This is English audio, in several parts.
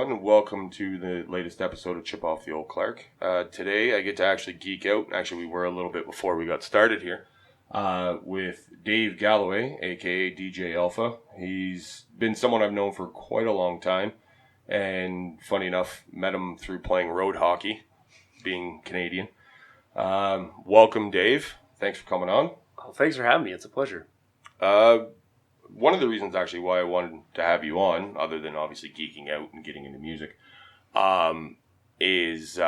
everyone, and welcome to the latest episode of Chip Off the Old Clark. Today, I get to actually geek out. Actually, we were a little bit before we got started here with Dave Galloway, aka DJ Alpha. He's been someone I've known for quite a long time, and funny enough, met him through playing road hockey, being Canadian. Welcome, Dave. Thanks for coming on. Oh, thanks for having me. It's a pleasure. One of the reasons actually why I wanted to have you on, other than obviously geeking out and getting into music, is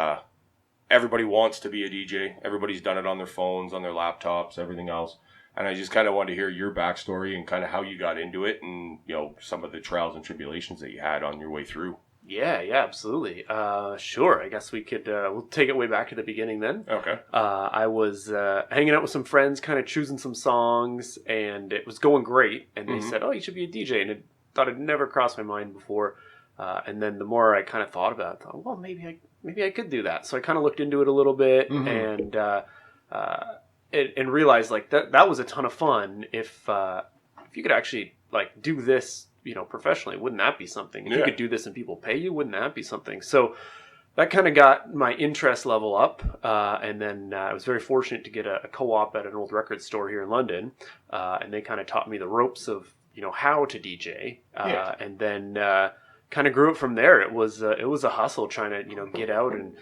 everybody wants to be a DJ. Everybody's done it on their phones, on their laptops, everything else. And I just kind of wanted to hear your backstory and kind of how you got into it and, you know, some of the trials and tribulations that you had on your way through. Yeah, absolutely. Sure. I guess we could, we'll take it way back to the beginning then. Okay. I was hanging out with some friends, kind of choosing some songs, and it was going great. And they said, oh, you should be a DJ. And I thought it never crossed my mind before. And then the more I kind of thought about it, I thought, well, maybe I could do that. So I kind of looked into it a little bit and realized like that was a ton of fun. If you could actually like do this, you know, professionally, wouldn't that be something? If you could do this and people pay you, wouldn't that be something? So that kind of got my interest level up. And then I was very fortunate to get a co-op at an old record store here in London. And they kind of taught me the ropes of, you know, how to DJ. And then kind of grew it from there. It was a hustle trying to, you know, get out and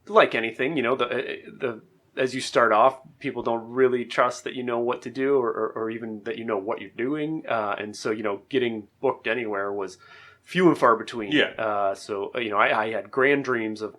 like anything, you know, the as you start off, people don't really trust that you know what to do or even that you know what you're doing. And so, you know, getting booked anywhere was few and far between. So, you know, I had grand dreams of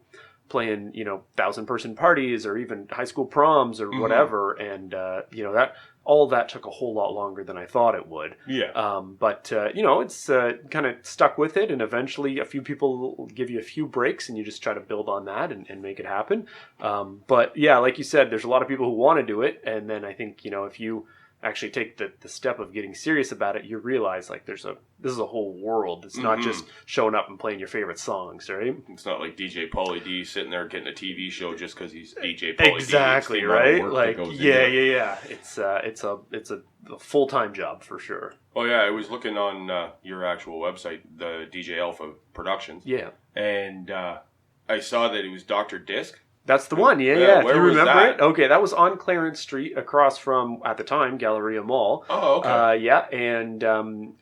playing, you know, 1,000-person parties or even high school proms or whatever. And, you know, all that took a whole lot longer than I thought it would. But, you know, it's kind of stuck with it. And eventually a few people will give you a few breaks and you just try to build on that and make it happen. But yeah, like you said, there's a lot of people who want to do it. And then I think, you know, if you actually take the step of getting serious about it, you realize like this is a whole world. It's not just showing up and playing your favorite songs, right? It's not like DJ Pauly D sitting there getting a TV show just because he's DJ Pauly D. Exactly, right? Like, yeah. It's a full-time job for sure. Oh yeah, I was looking on your actual website, the DJ Alpha Productions. Yeah. And I saw that it was Dr. Disc. That's the one, yeah. Where if you was remember that? it. Okay, that was on Clarence Street across from, at the time, Galleria Mall. Oh, okay. Yeah, and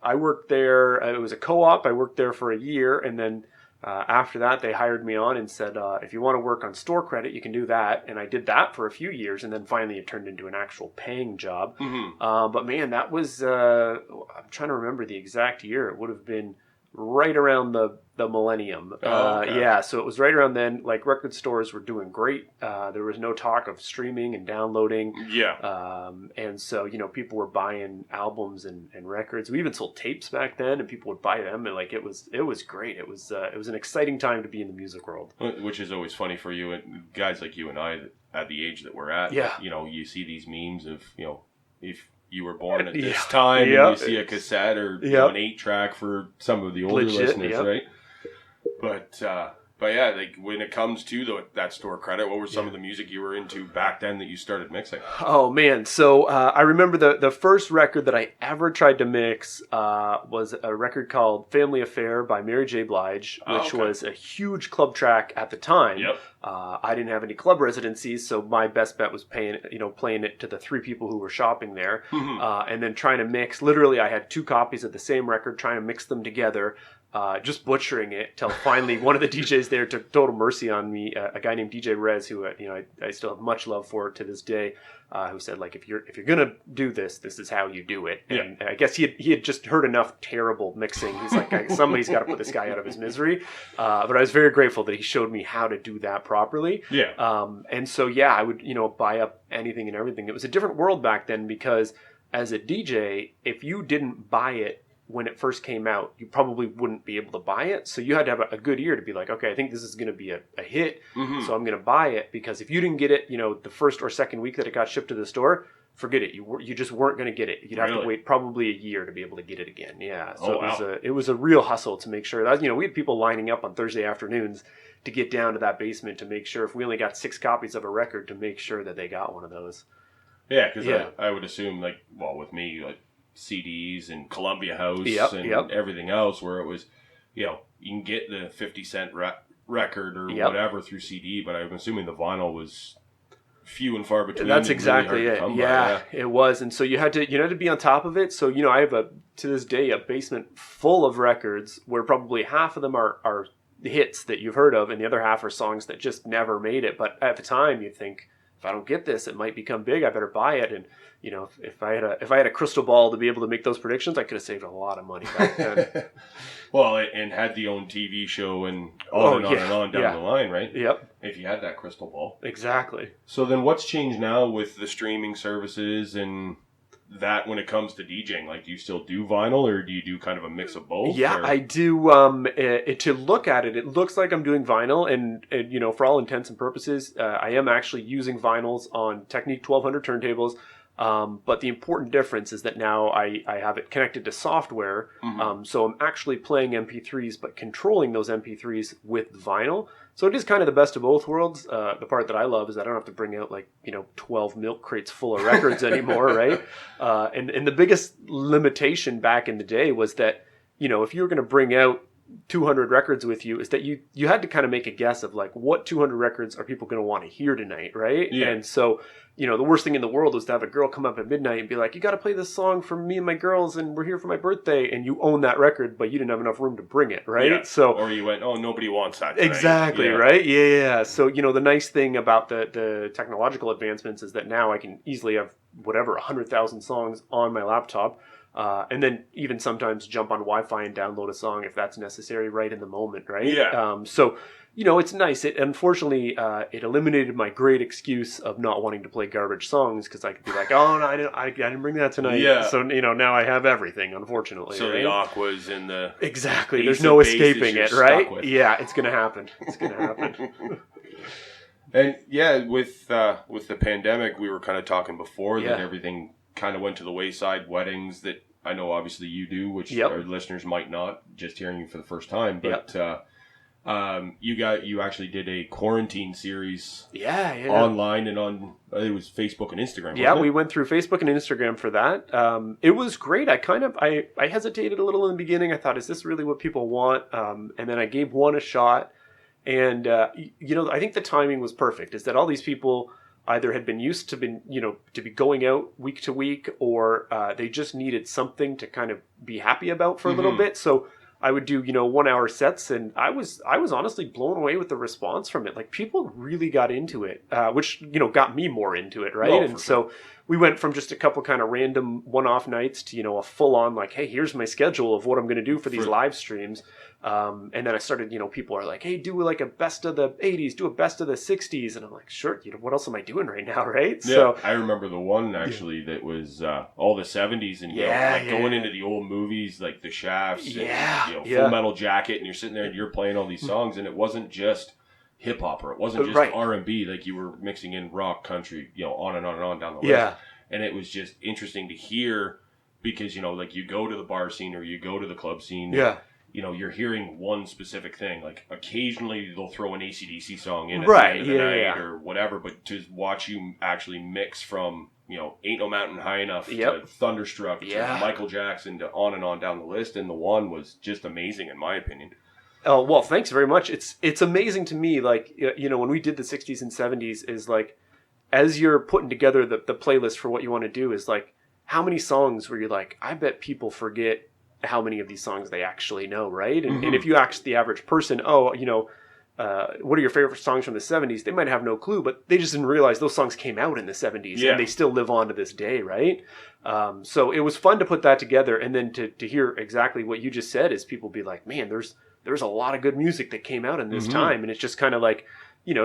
I worked there. It was a co-op. I worked there for a year, and then after that, they hired me on and said, if you want to work on store credit, you can do that. And I did that for a few years, and then finally it turned into an actual paying job. But man, that was, I'm trying to remember the exact year. It would have been right around the millennium. Yeah, so it was right around then. Like, record stores were doing great. There was no talk of streaming and downloading. And so, you know, people were buying albums and records. We even sold tapes back then, and people would buy them. And like, it was great. It was an exciting time to be in the music world. Which is always funny for you and guys like you and I at the age that we're at. You know, you see these memes of, you know, if you were born at this time, and you see a cassette or you know, an 8-track for some of the older listeners, right? But yeah, like when it comes to that store credit, what were some of the music you were into back then that you started mixing? Oh man, so I remember the first record that I ever tried to mix was a record called Family Affair by Mary J. Blige, which was a huge club track at the time. I didn't have any club residencies, so my best bet was playing it to the 3 people who were shopping there, and then trying to mix. Literally, I had 2 copies of the same record, trying to mix them together. Just butchering it till finally one of the DJs there took total mercy on me. A guy named DJ Rez, who you know I still have much love for to this day, who said like if you're gonna do this is how you do it. And I guess he had just heard enough terrible mixing. He's like somebody's got to put this guy out of his misery. But I was very grateful that he showed me how to do that properly. And so I would buy up anything and everything. It was a different world back then because as a DJ, if you didn't buy it when it first came out, you probably wouldn't be able to buy it. So you had to have a good ear to be like, okay, I think this is going to be a hit. So I'm going to buy it, because if you didn't get it, the first or second week that it got shipped to the store, forget it. You just weren't going to get it. You'd have to wait probably a year to be able to get it again. Yeah. So it was a real hustle to make sure that, we had people lining up on Thursday afternoons to get down to that basement to make sure if we only got 6 copies of a record to make sure that they got one of those. Yeah. Cause I would assume with me, CDs and Columbia House and everything else, where it was, you can get the 50-cent record or Yep. whatever through CD, but I'm assuming the vinyl was few and far between. That's and exactly really hard it. to come Yeah, by, it was. And so you had to be on top of it. So, I have to this day, a basement full of records where probably half of them are hits that you've heard of, and the other half are songs that just never made it. But at the time, you think, if I don't get this, it might become big. I better buy it. And if I had a crystal ball to be able to make those predictions, I could have saved a lot of money back then. Well, and had the own TV show and on and on down the line, right? Yep. If you had that crystal ball. Exactly. So then what's changed now with the streaming services and that when it comes to DJing? Like, do you still do vinyl, or do you do kind of a mix of both? Yeah, or? I do. To look at it, it looks like I'm doing vinyl, and for all intents and purposes, I am actually using vinyls on Technique 1200 turntables. But the important difference is that now I have it connected to software. Mm-hmm. So I'm actually playing MP3s, but controlling those MP3s with vinyl. So it is kind of the best of both worlds. The part that I love is I don't have to bring out 12 milk crates full of records anymore, right? And the biggest limitation back in the day was that, if you were going to bring out 200 records with you, is that you had to kind of make a guess of what 200 records are people going to want to hear tonight, right? Yeah. And so, the worst thing in the world was to have a girl come up at midnight and be like, you got to play this song for me and my girls, and we're here for my birthday, and you own that record, but you didn't have enough room to bring it, right? Yeah. So, or you went, oh, nobody wants that tonight. exactly, right? Yeah. So, the nice thing about the technological advancements is that now I can easily have 100,000 songs on my laptop. And then even sometimes jump on Wi-Fi and download a song if that's necessary right in the moment, right? Yeah. So, it's nice. Unfortunately, it eliminated my great excuse of not wanting to play garbage songs, because I could be like, oh, no, I didn't bring that tonight. Yeah. So, now I have everything, unfortunately. So right? the Aquas and the... Exactly. Ace There's of no Bases escaping you're it, right? stuck with. Yeah, it's going to happen. It's going to happen. And yeah, with the pandemic, we were kind of talking before that Yeah. everything kind of went to the wayside. Weddings that I know obviously you do, which Yep. our listeners might not, just hearing you for the first time. But you actually did a quarantine series Yeah. online and on it was Facebook and Instagram. Yeah, wasn't we it? went through Facebook and Instagram for that. It was great. I hesitated a little in the beginning. I thought, is this really what people want? And then I gave one a shot. And, I think the timing was perfect, is that all these people either had been used to be going out week to week, or they just needed something to kind of be happy about for a little bit. So I would do, 1 hour sets, and I was honestly blown away with the response from it. Like, people really got into it, which, got me more into it, right? Oh, and so we went from just a couple kind of random one-off nights to, a full-on, hey, here's my schedule of what I'm going to do for these live streams. And then I started, people are like, hey, do a best of the 80s, do a best of the 60s. And I'm like, sure, what else am I doing right now, right? Yeah, So I remember the one actually that was all the 70s and going into the old movies like The Shafts and Full Metal Jacket, and you're sitting there and you're playing all these songs, and it wasn't just hip hop, or it wasn't just R&B, like you were mixing in rock, country, on and on and on down the list. Yeah. And it was just interesting to hear because, you go to the bar scene or you go to the club scene. Yeah. You're hearing one specific thing. Like, occasionally they'll throw an AC/DC song in at Right, the end of the night yeah. or whatever, but to watch you actually mix from, Ain't No Mountain High Enough Yep. to Thunderstruck Yeah. to Michael Jackson to on and on down the list, and the one was just amazing in my opinion. Oh, well, thanks very much. It's amazing to me, when we did the 60s and 70s, is as you're putting together the playlist for what you want to do, is how many songs were you like, I bet people forget how many of these songs they actually know, right? And, and if you ask the average person, what are your favorite songs from the 70s? They might have no clue, but they just didn't realize those songs came out in the 70s, and they still live on to this day, right? So it was fun to put that together, and then to hear exactly what you just said is people be like, man, there's a lot of good music that came out in this time, and it's just kind of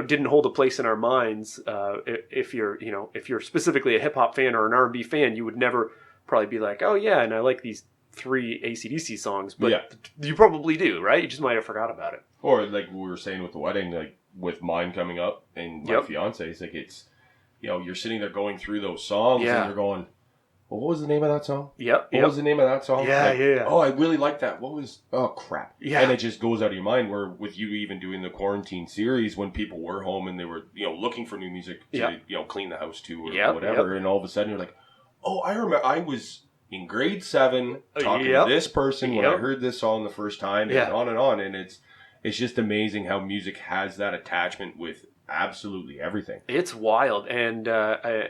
didn't hold a place in our minds. If you're specifically a hip hop fan or an R&B fan, you would never probably be like, oh yeah, and I like these 3 AC/DC songs, but you probably do, right? You just might have forgot about it. Or like we were saying with the wedding, like with mine coming up and my fiance, it's you're sitting there going through those songs and you're going, well, what was the name of that song? What was the name of that song? Yeah. Oh, I really like that. Oh, crap. Yeah. And it just goes out of your mind, where with you even doing the quarantine series, when people were home and they were, looking for new music to, clean the house to or whatever, and all of a sudden you're like, oh, I remember I was, in grade 7 talking to this person when I heard this song the first time, and on and on. And it's just amazing how music has that attachment with absolutely everything. It's wild. And, I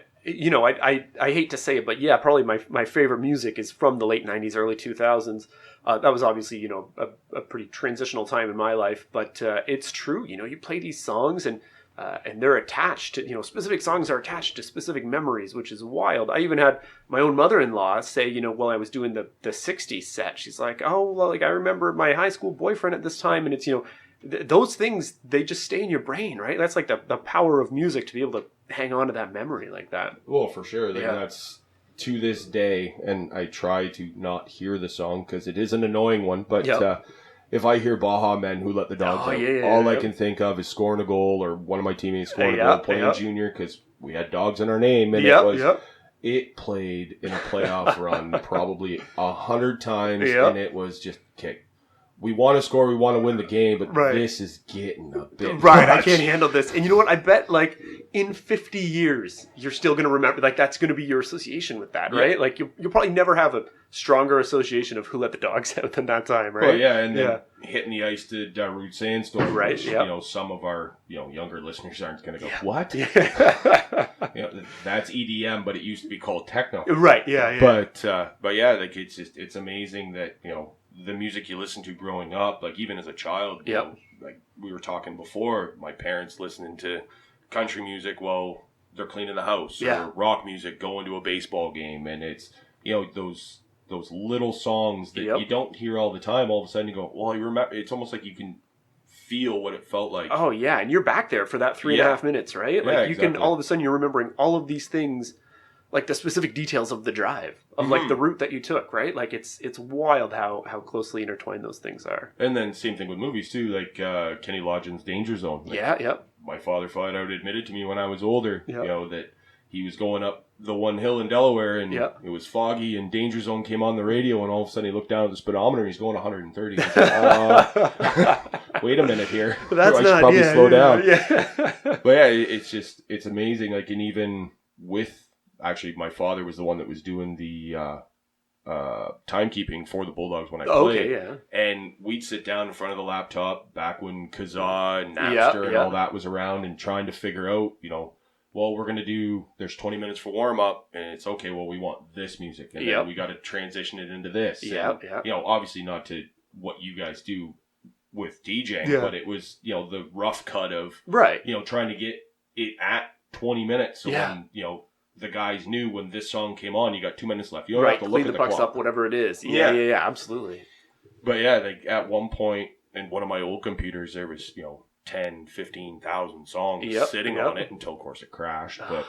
hate to say it, but yeah, probably my favorite music is from the late 90s, early 2000s. That was obviously, a pretty transitional time in my life, but it's true. You play these songs and they're attached to, specific songs are attached to specific memories, which is wild. I even had my own mother-in-law say, while I was doing the 60s set, she's like, oh, well, I remember my high school boyfriend at this time. And it's, those things, they just stay in your brain, right? That's like the power of music to be able to hang on to that memory like that. Well, for sure. That's to this day. And I try to not hear the song because it is an annoying one, but if I hear Baja Men Who Let the Dogs Out, all I can think of is scoring a goal or one of my teammates scoring a goal playing junior because we had dogs in our name. And it played in a playoff run probably 100 times and it was just kick. We want to score, we want to win the game, but this is getting a bit much. I can't handle this. And you know what? I bet in 50 years, you're still going to remember, that's going to be your association with that, right? You'll probably never have a stronger association of Who Let the Dogs Out than that time, right? Well, and then hitting the ice to Darude Sandstorm, which, some of our, younger listeners aren't going to go, what? That's EDM, but it used to be called techno. Right, But it's amazing that, the music you listen to growing up, even as a child, like we were talking before, my parents listening to country music while they're cleaning the house, or rock music going to a baseball game, and it's those little songs that you don't hear all the time. All of a sudden, you go, well, you remember. It's almost like you can feel what it felt like. Oh yeah, and you're back there for that 3.5 minutes, right? You can all of a sudden you're remembering all of these things. Like the specific details of the drive, of the route that you took, right? It's wild how closely intertwined those things are. And then same thing with movies too, like Kenny Loggins' Danger Zone. My father flat out admitted to me when I was older, that he was going up the one hill in Delaware and it was foggy and Danger Zone came on the radio and all of a sudden he looked down at the speedometer and he's going 130. He's like, wait a minute here. I should probably slow down. But it's amazing. And even with... Actually, my father was the one that was doing the timekeeping for the Bulldogs when I played. And we'd sit down in front of the laptop back when Kazaa and Napster and all that was around and trying to figure out, well, we're going to do, there's 20 minutes for warm-up, and it's okay, well, we want this music, and then we got to transition it into this. Obviously not to what you guys do with DJing, but it was, the rough cut of, trying to get it at 20 minutes. So when, the guys knew when this song came on, you got 2 minutes left. You don't have to look at the clock. Clean the pucks up, whatever it is. Absolutely. But at one point in one of my old computers, there was 10, 15,000 songs sitting on it until, of course, it crashed. But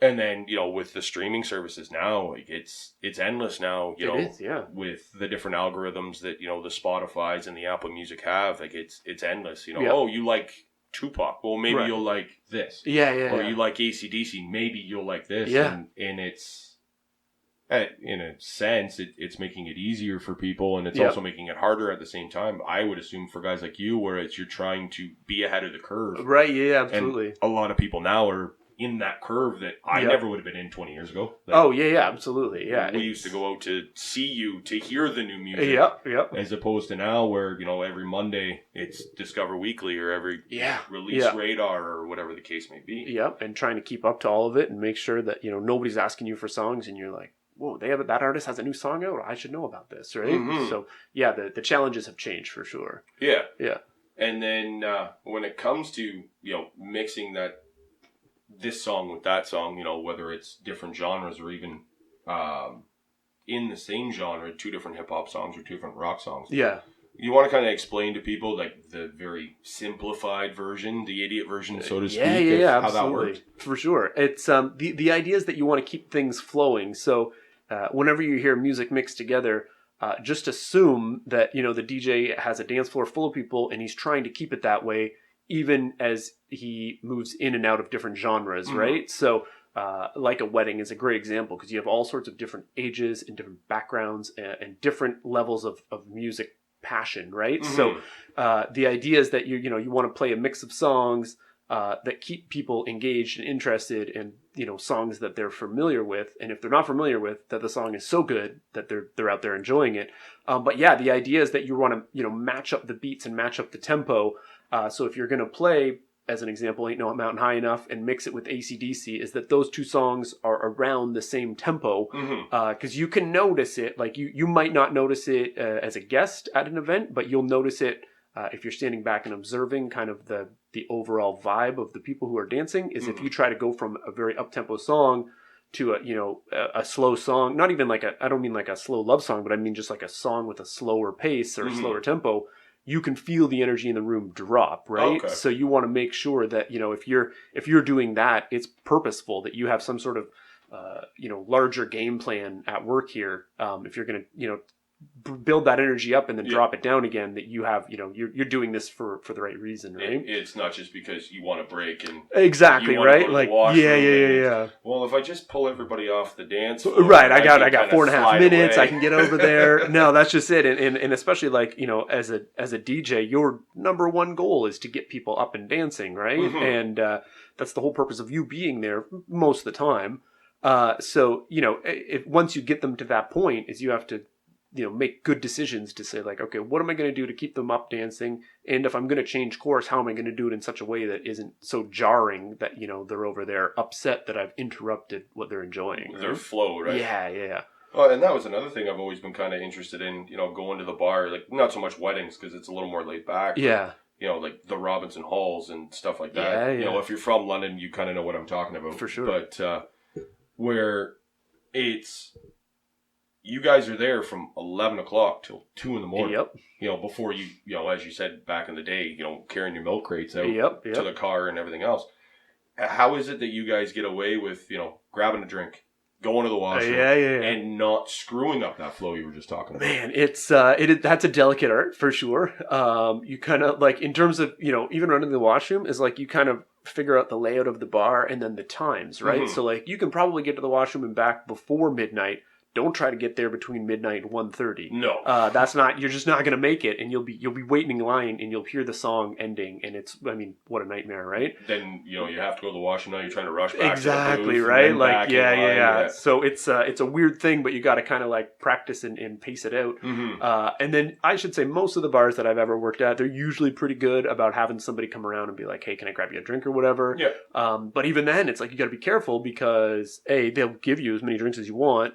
and then with the streaming services now, it's endless now. It is, with the different algorithms that the Spotify's and the Apple Music have, it's endless. Oh, you like Tupac, well maybe you'll like this, or you like AC/DC, maybe you'll like this, and it's in a sense it's making it easier for people, and it's also making it harder at the same time, I would assume, for guys like you, where you're trying to be ahead of the curve, absolutely. And a lot of people now are in that curve that I never would have been in 20 years ago. Absolutely. We used to go out to see you to hear the new music. As opposed to now where, every Monday it's Discover Weekly or every Release Radar or whatever the case may be. And trying to keep up to all of it and make sure that, nobody's asking you for songs and you're like, whoa, that artist has a new song out? I should know about this, right? So, the challenges have changed for sure. And then when it comes to, mixing this song with that song, whether it's different genres or even in the same genre, 2 different hip-hop songs or 2 different rock songs. You want to kind of explain to people the very simplified version, the idiot version, so to speak, of how that works? For sure. It's the idea is that you want to keep things flowing. So whenever you hear music mixed together, just assume that, the DJ has a dance floor full of people and he's trying to keep it that way, even as he moves in and out of different genres, right? So like a wedding is a great example because you have all sorts of different ages and different backgrounds and different levels of music passion, right? So the idea is that you want to play a mix of songs that keep people engaged and interested in, songs that they're familiar with. And if they're not familiar with, that the song is so good that they're out there enjoying it. But yeah, the idea is that you want to, match up the beats and match up the tempo. So if you're going to play, as an example, Ain't No Mountain High Enough and mix it with AC/DC, is that those two songs are around the same tempo. Because you can notice it. Like you might not notice it as a guest at an event, but you'll notice it if you're standing back and observing kind of the overall vibe of the people who are dancing. Is if you try to go from a very up-tempo song to a slow song, not even I don't mean like a slow love song, but I mean just like a song with a slower pace or a slower tempo, you can feel the energy in the room drop, right? Okay. So you want to make sure that, if you're doing that, it's purposeful, that you have some sort of, larger game plan at work here. If you're going to, build that energy up and then drop it down again, that you have, you're doing this for the right reason, right? It's not just because you want to break and exactly, right? Like, yeah. Well, if I just pull everybody off the dance floor, right? I got 4.5 minutes. Away. I can get over there. No, that's just it. And especially as a DJ, your number one goal is to get people up and dancing, right? And that's the whole purpose of you being there most of the time. So if once you get them to that point, is you have to make good decisions to say like, okay, what am I going to do to keep them up dancing? And if I'm going to change course, how am I going to do it in such a way that isn't so jarring that, they're over there upset that I've interrupted what they're enjoying. Their flow, right? Yeah. Oh, and that was another thing I've always been kind of interested in, going to the bar, like not so much weddings because it's a little more laid back. Yeah. But, like the Robinson Halls and stuff like that. Yeah. If you're from London, you kind of know what I'm talking about. For sure. But where it's... You guys are there from 11 o'clock till 2 in the morning. Yep. Before you, as you said back in the day, carrying your milk crates out Yep. to the car and everything else. How is it that you guys get away with, grabbing a drink, going to the washroom, and not screwing up that flow you were just talking about? Man, that's a delicate art for sure. You kind of like, in terms of, even running the washroom is like, you kind of figure out the layout of the bar and then the times, right? So like, you can probably get to the washroom and back before midnight. Don't try to get there between midnight and 1:30. No, you're just not going to make it, and you'll be waiting in line, and you'll hear the song ending, and what a nightmare, right? Then you have to go to the washroom now. You're trying to rush back. Exactly, to the booth, right? And like, yeah. So it's a weird thing, but you got to kind of like practice and pace it out. And then I should say most of the bars that I've ever worked at, they're usually pretty good about having somebody come around and be like, "Hey, can I grab you a drink or whatever?" Yeah. But even then, it's like you got to be careful because they'll give you as many drinks as you want.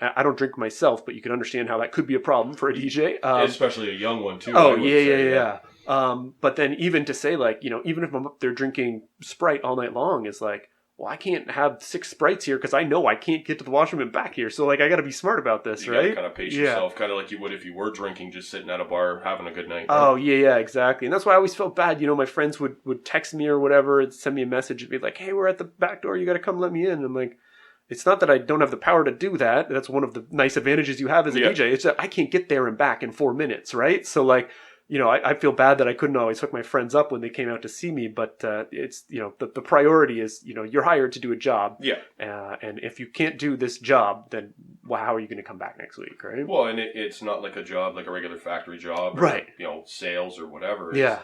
I don't drink myself, but you can understand how that could be a problem for a DJ. Especially a young one, too. Oh, yeah. But then even to say, like, even if I'm up there drinking Sprite all night long, is like, well, I can't have 6 Sprites here because I know I can't get to the washroom and back here. So, like, I got to be smart about this, you right? You got to kind of pace yourself, kind of like you would if you were drinking, just sitting at a bar having a good night. Right? Oh, yeah, exactly. And that's why I always felt bad. My friends would text me or whatever and send me a message and be like, hey, we're at the back door. You got to come let me in. And I'm like, it's not that I don't have the power to do that. That's one of the nice advantages you have as a DJ. It's that I can't get there and back in 4 minutes, right? So like, I feel bad that I couldn't always hook my friends up when they came out to see me, but it's, the priority is, you're hired to do a job. Yeah. And if you can't do this job, then how are you going to come back next week, right? Well, and it's not like a job, like a regular factory job. Or, right. Sales or whatever. Yeah.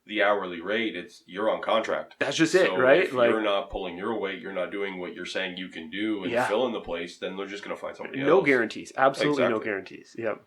The hourly rate, you're on contract. That's just it, right? If you're not pulling your weight, you're not doing what you're saying you can do and filling the place, then they're just going to find somebody else. No guarantees. Absolutely no guarantees. Yep.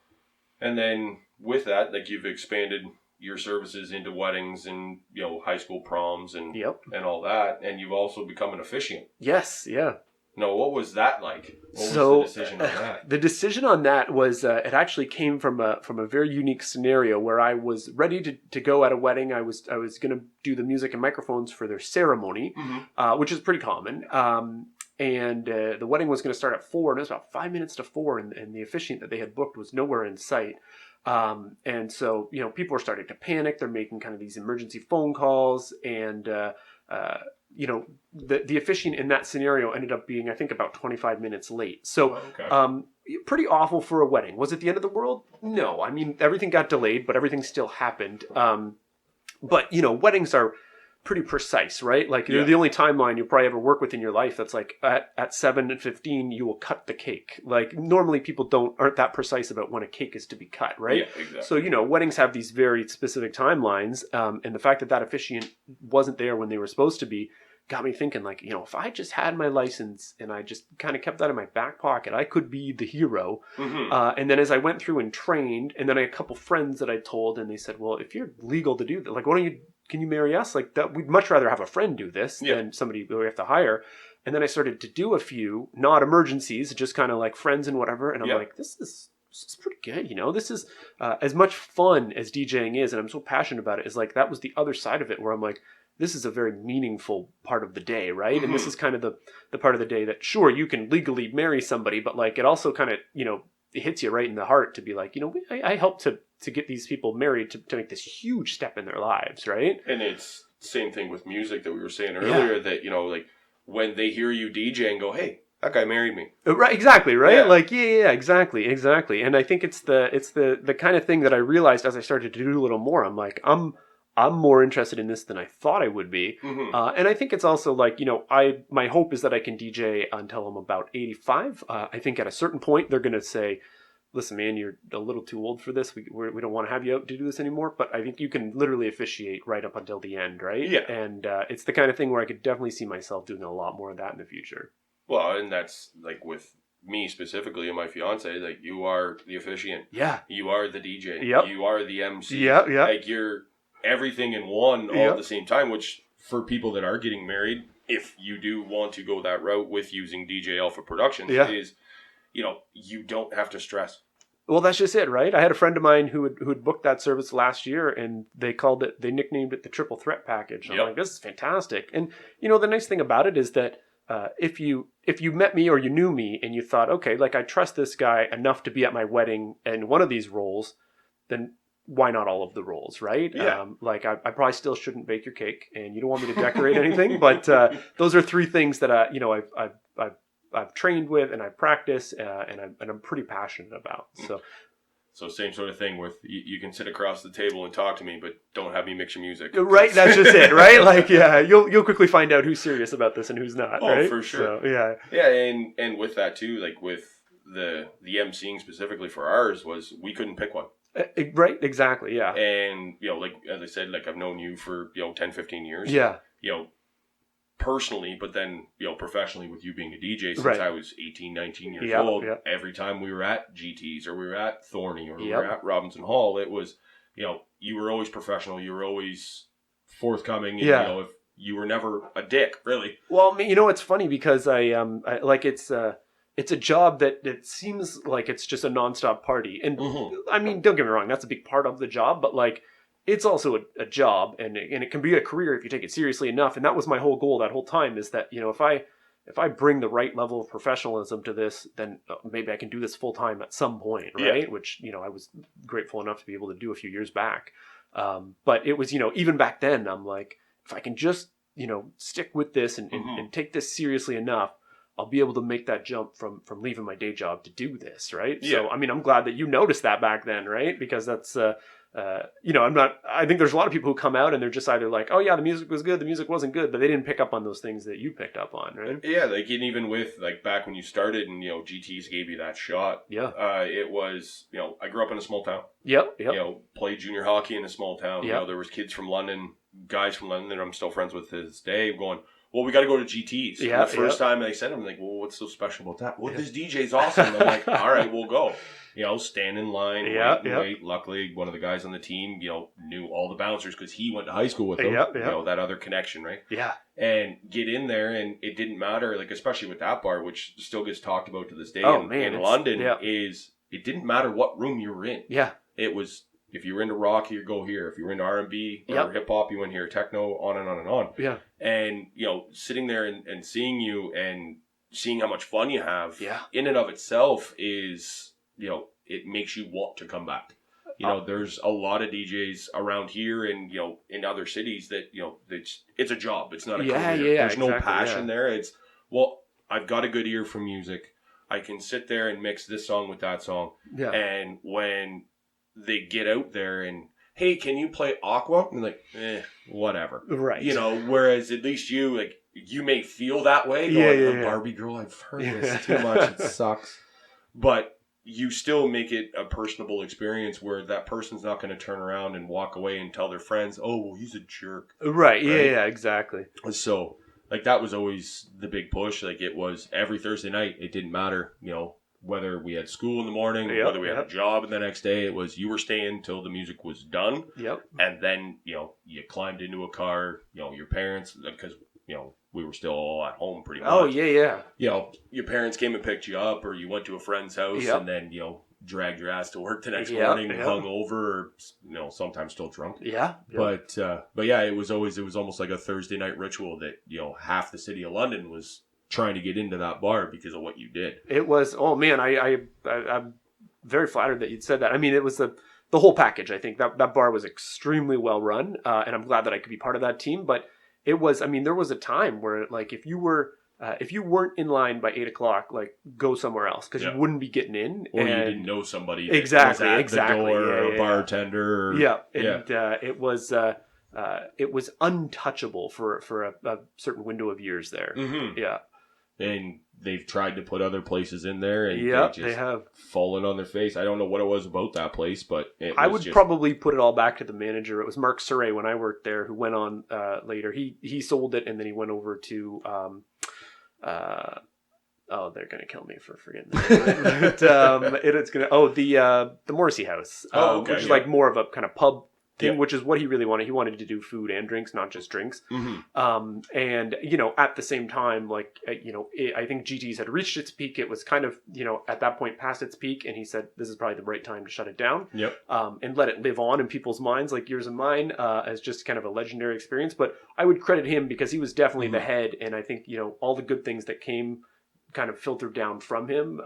And then with that, like you've expanded your services into weddings and, high school proms and all that. And you've also become an officiant. Yes, yeah. No, what was that like? What was the decision on that? The decision on that was, it actually came from a very unique scenario where I was ready to go at a wedding. I was going to do the music and microphones for their ceremony, which is pretty common. And the wedding was going to start at 4, and it was about 5 minutes to 4, and the officiant that they had booked was nowhere in sight. And so, people were starting to panic. They're making kind of these emergency phone calls, and the officiant in that scenario ended up being, I think, about 25 minutes late. So, pretty awful for a wedding. Was it the end of the world? No. I mean, everything got delayed, but everything still happened. But, weddings are pretty precise, right? Like they're the only timeline you'll probably ever work with in your life that's like at 7:15 you will cut the cake. Like normally people aren't that precise about when a cake is to be cut, right? Yeah, exactly. So weddings have these very specific timelines, and the fact that officiant wasn't there when they were supposed to be got me thinking, like, if I just had my license and I just kind of kept that in my back pocket, I could be the hero. And then as I went through and trained, and then I had a couple friends that I told, and they said, well, if you're legal to do that, like, can you marry us? Like that, we'd much rather have a friend do this than somebody we have to hire. And then I started to do a few, not emergencies, just kind of like friends and whatever. And I'm like, this is pretty good. This is as much fun as DJing is. And I'm so passionate about it. Is like, that was the other side of it where I'm like, this is a very meaningful part of the day, right? And this is kind of the part of the day that, sure, you can legally marry somebody, but like it also kind of, it hits you right in the heart to be like, I helped to get these people married to make this huge step in their lives, right? And it's same thing with music that we were saying earlier, that, like when they hear you DJ and go, hey, that guy married me. Right, exactly, right? Yeah. Like, yeah, exactly. And I think it's the kind of thing that I realized as I started to do a little more. I'm like, I'm more interested in this than I thought I would be. And I think it's also like, my hope is that I can DJ until I'm about 85. I think at a certain point, they're going to say, listen, man, you're a little too old for this. We don't want to have you out to do this anymore. But I think you can literally officiate right up until the end, right? Yeah. And it's the kind of thing where I could definitely see myself doing a lot more of that in the future. Well, and that's like with me specifically and my fiance, like you are the officiant. Yeah. You are the DJ. Yep. You are the MC. Yeah. Like you're everything in one all at the same time, which for people that are getting married, if you do want to go that route with using DJ Alpha Productions, is, you don't have to stress. Well, that's just it, right? I had a friend of mine who had booked that service last year, and they nicknamed it the Triple Threat Package. I'm like, this is fantastic. And, the nice thing about it is that if you met me or you knew me and you thought, okay, like I trust this guy enough to be at my wedding and one of these roles, then why not all of the roles, right? Yeah. Like I probably still shouldn't bake your cake, and you don't want me to decorate anything, but those are three things that I've trained with and I practice and I'm pretty passionate about. So same sort of thing with you can sit across the table and talk to me, but don't have me mix your music. Right, that's just it, right? Like, yeah, you'll quickly find out who's serious about this and who's not. Oh, right? For sure. So, yeah, and with that too, like with the emceeing specifically for ours, was we couldn't pick one. Right, exactly, yeah. And, like, as I said, like, I've known you for, 10, 15 years. Yeah. Personally, but then, professionally with you being a DJ since I was 18, 19 years old. Yep. Every time we were at GT's or we were at Thorny or we were at Robinson Hall, it was, you were always professional. You were always forthcoming. And, if you were never a dick, really. Well, it's funny because it's a job that it seems like it's just a nonstop party. And I mean, don't get me wrong, that's a big part of the job, but like, it's also a job and it can be a career if you take it seriously enough. And that was my whole goal that whole time is that, if I bring the right level of professionalism to this, then maybe I can do this full time at some point, right? Yeah. Which, I was grateful enough to be able to do a few years back. But it was, even back then, I'm like, if I can just, stick with this and take this seriously enough, I'll be able to make that jump from leaving my day job to do this, right? Yeah. So, I mean, I'm glad that you noticed that back then, right? Because that's, I think there's a lot of people who come out and they're just either like, oh yeah, the music was good, the music wasn't good, but they didn't pick up on those things that you picked up on, right? Yeah, like, and even with, like, back when you started and, GTs gave you that shot. Yeah. It was, I grew up in a small town. Yep. Played junior hockey in a small town. Yep. There was kids from London, guys from London that I'm still friends with to this day going, well, we got to go to GT's. Yeah. The first time they said, I'm like, well, what's so special about that? Well, this DJ's awesome. I'm like, all right, we'll go. Stand in line, wait. Luckily, one of the guys on the team, knew all the bouncers because he went to high school with them. That other connection, right? Yeah. And get in there, and it didn't matter, like, especially with that bar, which still gets talked about to this day in London, is it didn't matter what room you were in. Yeah. It was, if you were into rock, you go here. If you were into R&B or hip-hop, you went here. Techno, on and on and on. Yeah. And, sitting there and seeing you and seeing how much fun you have in and of itself is, it makes you want to come back. There's a lot of DJs around here and, in other cities that, it's a job. It's not a career. There's no passion there. It's, well, I've got a good ear for music. I can sit there and mix this song with that song. Yeah. And when they get out there and, hey, can you play Aqua? And like, whatever. Right. You know, whereas at least you, like, you may feel that way. Going, the Barbie girl, I've heard this too much. It sucks. But you still make it a personable experience where that person's not going to turn around and walk away and tell their friends, oh, well, he's a jerk. Right. Yeah, exactly. So, like, that was always the big push. Like, it was every Thursday night. It didn't matter, you know, whether we had school in the morning, whether we had a job the next day. It was you were staying till the music was done. Yep. And then, you know, you climbed into a car, you know, your parents, because, you know, we were still all at home pretty much. Oh, yeah. You know, your parents came and picked you up, or you went to a friend's house and then, you know, dragged your ass to work the next morning, hung over, or, you know, sometimes still drunk. Yeah. But yeah, it was almost like a Thursday night ritual that, you know, half the city of London was trying to get into that bar because of what you did. It was, oh man, I'm very flattered that you'd said that. I mean, it was the whole package. I think that bar was extremely well run, and I'm glad that I could be part of that team. But it was, I mean, there was a time where, like, if you weren't in line by 8:00, like, go somewhere else because you wouldn't be getting in, or you didn't know somebody that exactly was at the door, or a bartender. It was untouchable for a certain window of years there. Mm-hmm. Yeah. And they've tried to put other places in there, and they have fallen on their face. I don't know what it was about that place, but I would probably put it all back to the manager. It was Mark Surrey when I worked there, who went on later. He sold it, and then he went over to they're gonna kill me for forgetting that. But, it's gonna the Morrissey House, which is like more of a kind of pub thing, which is what he really wanted. He wanted to do food and drinks, not just drinks. Mm-hmm. And, you know, at the same time, like, you know, I think GT's had reached its peak. It was kind of, you know, at that point past its peak. And he said, this is probably the right time to shut it down. Yep. And let it live on in people's minds, like yours and mine, as just kind of a legendary experience. But I would credit him because he was definitely the head. And I think, you know, all the good things that came kind of filtered down from him.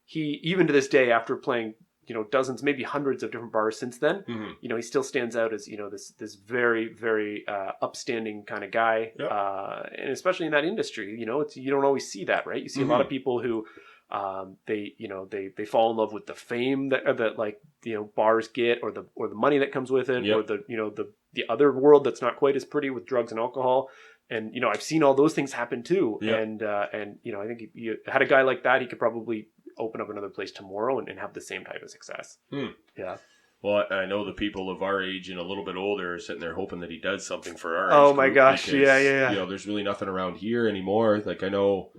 He, even to this day, after playing, you know, dozens, maybe hundreds of different bars since then, you know, he still stands out as, you know, this very, very upstanding kind of guy. And especially in that industry, you know, you don't always see that, right? You see a lot of people who they fall in love with the fame that like, you know, bars get, or the money that comes with it, or the, you know, the other world that's not quite as pretty with drugs and alcohol. And, you know, I've seen all those things happen too. And you know, I think you had a guy like that, he could probably open up another place tomorrow and have the same type of success. Yeah. Well, I know the people of our age and a little bit older are sitting there hoping that he does something for our age. Oh my gosh. Because, yeah. You know, there's really nothing around here anymore. Like, I know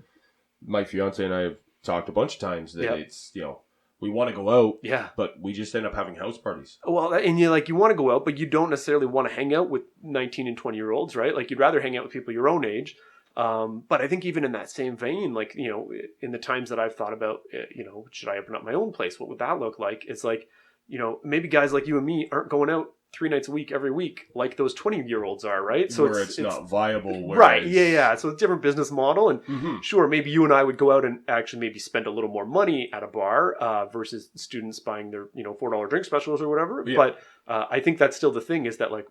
my fiance and I have talked a bunch of times that it's, you know, we want to go out, but we just end up having house parties. Well, and you want to go out, but you don't necessarily want to hang out with 19 and 20-year-olds, right? Like, you'd rather hang out with people your own age. But I think even in that same vein, like, you know, in the times that I've thought about, you know, should I open up my own place? What would that look like? It's like, you know, maybe guys like you and me aren't going out 3 nights a week every week like those 20-year-olds are, right? So it's not viable. Right, yeah. So it's a different business model. And sure, maybe you and I would go out and actually maybe spend a little more money at a bar versus students buying their, you know, $4 drink specials or whatever. Yeah. But I think that's still the thing, is that, like,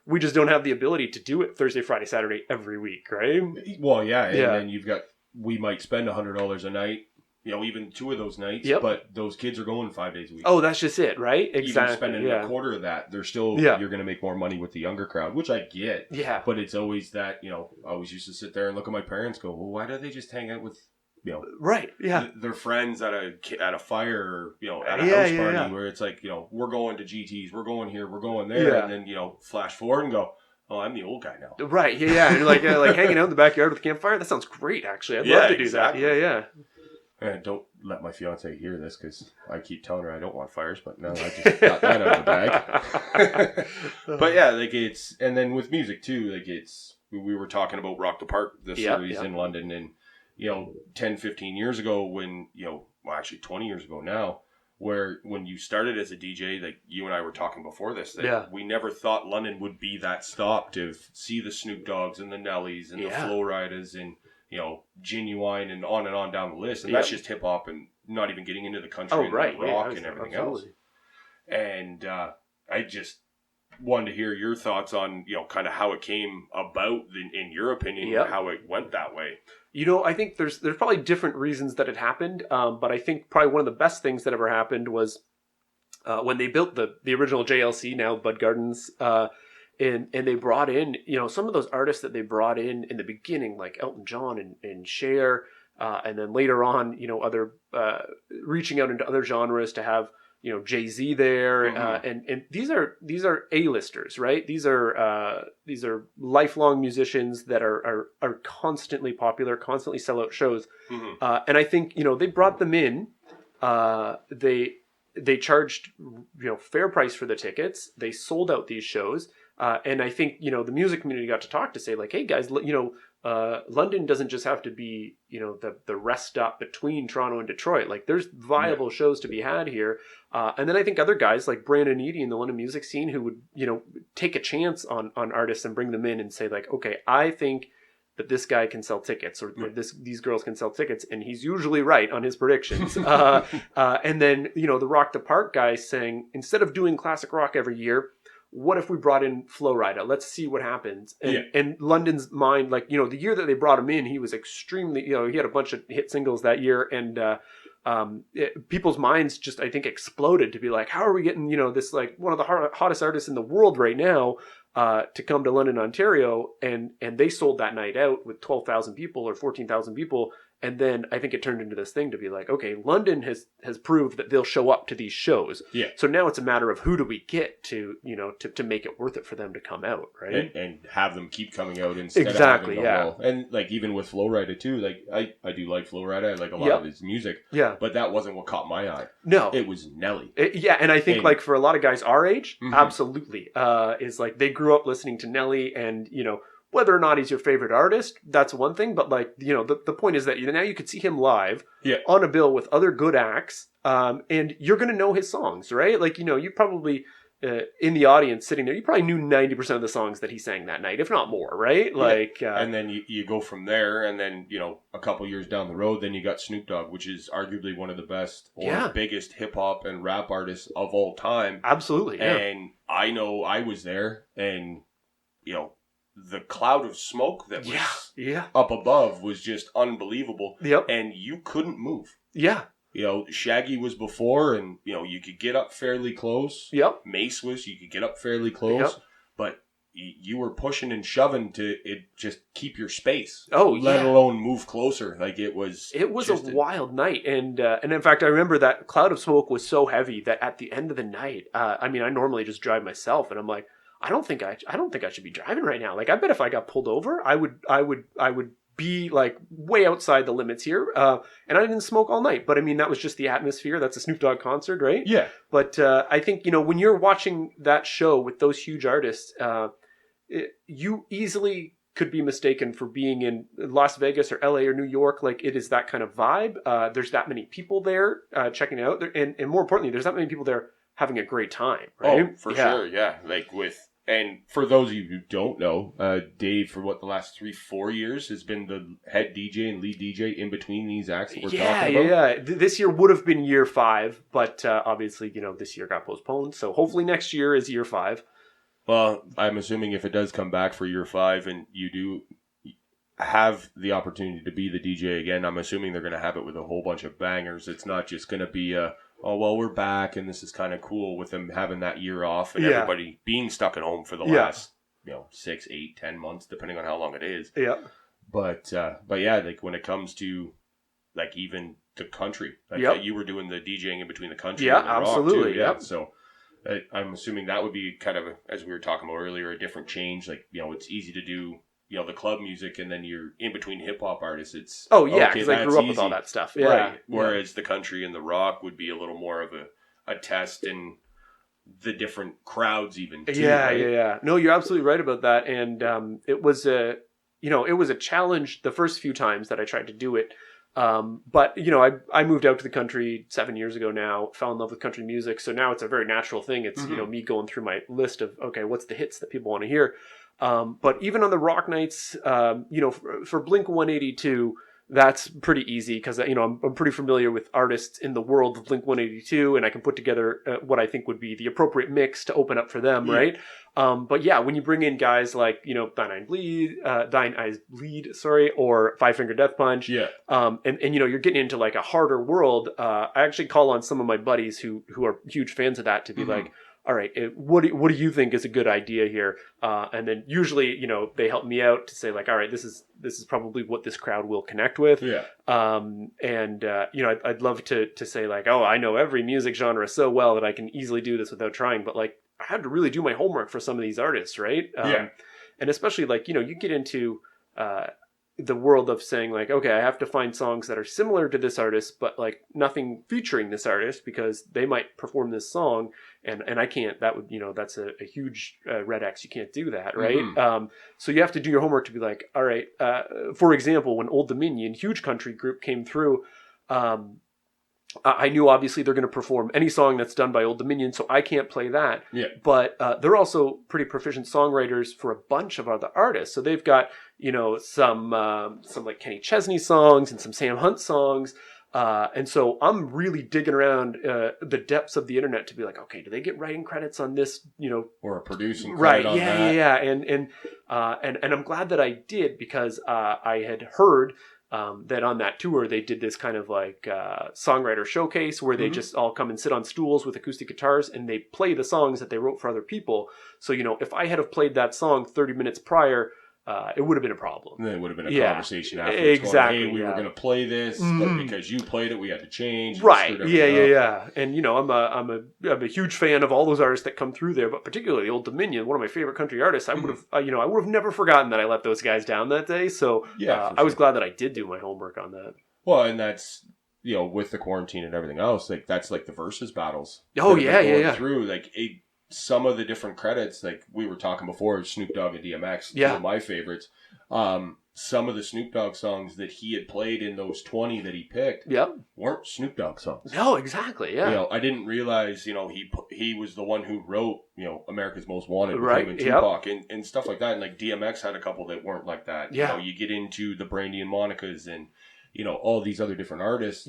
we just don't have the ability to do it Thursday, Friday, Saturday every week, right? Well, yeah. And then we might spend $100 a night, you know, even 2 of those nights, but those kids are going 5 days a week. Oh, that's just it, right? Exactly. Even spending a quarter of that, they're still, you're going to make more money with the younger crowd, which I get. Yeah. But it's always that, you know, I always used to sit there and look at my parents go, well, why do they just hang out with, you know, right? Yeah. Their friends at a fire, or, you know, at a house party where it's like, you know, we're going to GT's, we're going here, we're going there. And then, you know, flash forward and go, oh, I'm the old guy now. Right. Yeah. And you're like hanging out in the backyard with a campfire. That sounds great, actually. I'd love to do that. Yeah. And don't let my fiance hear this, because I keep telling her I don't want fires, but no, I just got that out of the bag. But yeah, like, it's, and then with music too, like, it's, we were talking about Rock the Park, the series in London, and, you know, 10, 15 years ago when, you know, well, actually 20 years ago now, where when you started as a DJ, like you and I were talking before this, that we never thought London would be that stop to see the Snoop Dogs and the Nellies and the Flo Ridas and, you know, Genuine and on down the list. And that's just hip hop and not even getting into the country and the rock and everything else. And I just wanted to hear your thoughts on, you know, kind of how it came about in your opinion, how it went that way. You know, I think there's probably different reasons that it happened. But I think probably one of the best things that ever happened was when they built the original JLC, now Bud Gardens, and they brought in, some of those artists that they brought in the beginning, like Elton John and Cher, and then later on, other reaching out into other genres to have, Jay-Z there, and these are A-listers, right? These are lifelong musicians that are constantly popular, constantly sell out shows, and I think they brought them in. They charged fair price for the tickets. They sold out these shows, and I think the music community got to talk to say like, hey guys, London doesn't just have to be the rest stop between Toronto and Detroit. Like there's viable shows to be had here. And then I think other guys like Brandon Eady in the London music scene who would take a chance on artists and bring them in and say like, okay, I think that this guy can sell tickets or these girls can sell tickets, and he's usually right on his predictions. And then the Rock the Park guys saying, instead of doing classic rock every year, what if we brought in Flo Rida? Let's see what happens. And London's mind, like, the year that they brought him in, he was extremely, he had a bunch of hit singles that year. And people's minds just, I think, exploded to be like, how are we getting, this, like, one of the hottest artists in the world right now to come to London, Ontario. And they sold that night out with 12,000 people or 14,000 people. And then I think it turned into this thing to be like, okay, London has proved that they'll show up to these shows. Yeah. So now it's a matter of who do we get to make it worth it for them to come out, right? And have them keep coming out instead of having them well. And like even with Flo Rida too, like I do like Flo Rida. I like a lot of his music. Yeah. But that wasn't what caught my eye. No. It was Nelly. And I think like for a lot of guys our age, absolutely. Is like they grew up listening to Nelly and, whether or not he's your favorite artist, that's one thing. But like, the point is that now you could see him live on a bill with other good acts. And you're going to know his songs, right? Like, you probably, in the audience sitting there, you probably knew 90% of the songs that he sang that night, if not more, right? Like, and then you go from there, and then, a couple years down the road, then you got Snoop Dogg, which is arguably one of the best or biggest hip hop and rap artists of all time. Absolutely. Yeah. And I know I was there, and, the cloud of smoke that was up above was just unbelievable. Yep. And you couldn't move. Yeah. Shaggy was before, and, you could get up fairly close. Yep. Mace was, you could get up fairly close. Yep. But you were pushing and shoving to just keep your space. Oh, yeah. Let alone move closer. Like it was a wild night. And in fact, I remember that cloud of smoke was so heavy that at the end of the night, I normally just drive myself, and I'm like, I don't think I should be driving right now. Like, I bet if I got pulled over, I would be like way outside the limits here. And I didn't smoke all night, but that was just the atmosphere. That's a Snoop Dogg concert, right? Yeah. But I think, when you're watching that show with those huge artists, you easily could be mistaken for being in Las Vegas or LA or New York. Like, it is that kind of vibe. There's that many people there checking it out. And more importantly, there's that many people there having a great time, right? Oh, for sure, yeah. Like and for those of you who don't know, Dave, for the last 3-4 years, has been the head DJ and lead DJ in between these acts that we're talking about. Yeah. This year would have been year 5, but obviously, this year got postponed. So hopefully next year is year 5. Well, I'm assuming if it does come back for year 5 and you do have the opportunity to be the DJ again, I'm assuming they're going to have it with a whole bunch of bangers. It's not just going to be we're back and this is kind of cool with them having that year off and everybody being stuck at home for the last 6, 8, 10 months, depending on how long it is. Yeah. But yeah, like when it comes to like even the country, like you were doing the DJing in between the country and the absolutely. Rock too. Yeah. So I'm assuming that would be kind of, as we were talking about earlier, a different change. Like, it's easy to do, the club music, and then you're in between hip hop artists. It's because I grew up with all that stuff. Yeah. Right. Whereas the country and the rock would be a little more of a test in the different crowds even too. Yeah. No, you're absolutely right about that. And it was a challenge the first few times that I tried to do it. But I moved out to the country 7 years ago now, fell in love with country music. So now it's a very natural thing. It's, me going through my list of, okay, what's the hits that people want to hear? But even on the rock nights, for Blink 182, that's pretty easy because, I'm pretty familiar with artists in the world of Blink-182, and I can put together what I think would be the appropriate mix to open up for them, right? But yeah, when you bring in guys like, Thine Eyes Bleed, or Five Finger Death Punch, and you're getting into like a harder world. I actually call on some of my buddies who are huge fans of that to be like, all right, what do you think is a good idea here? And then usually, they help me out to say like, all right, this is probably what this crowd will connect with. Yeah. I'd love to say like, oh, I know every music genre so well that I can easily do this without trying. But like, I had to really do my homework for some of these artists, right? And especially like, you get into the world of saying like, okay, I have to find songs that are similar to this artist, but like nothing featuring this artist because they might perform this song and I can't. That would, that's a huge red X. You can't do that, right? So you have to do your homework to be like, all right, for example, when Old Dominion, huge country group, came through, I knew obviously they're going to perform any song that's done by Old Dominion, so I can't play that. Yeah. But they're also pretty proficient songwriters for a bunch of other artists. So they've got, some like Kenny Chesney songs and some Sam Hunt songs. And so I'm really digging around the depths of the internet to be like, okay, do they get writing credits on this, or a producing credit on that? Yeah. And I'm glad that I did because I had heard that on that tour they did this kind of like songwriter showcase where they just all come and sit on stools with acoustic guitars and they play the songs that they wrote for other people. So if I had have played that song 30 minutes prior, it would have been a problem. Then it would have been a conversation afterwards. Exactly. Going, hey, we were going to play this, but because you played it, we had to change. Right. Yeah. And I'm a huge fan of all those artists that come through there, but particularly Old Dominion, one of my favorite country artists. I would have, I would have never forgotten that I let those guys down that day. So I was glad that I did do my homework on that. Well, and that's with the quarantine and everything else, like that's like the versus battles. Oh yeah. Through like some of the different credits, like we were talking before, Snoop Dogg and DMX, two of my favorites. Some of the Snoop Dogg songs that he had played in those 20 that he picked weren't Snoop Dogg songs. No, exactly, yeah. I didn't realize, he was the one who wrote, America's Most Wanted with him and Tupac and stuff like that. And like DMX had a couple that weren't like that. Yeah. You get into the Brandy and Monica's and, all these other different artists.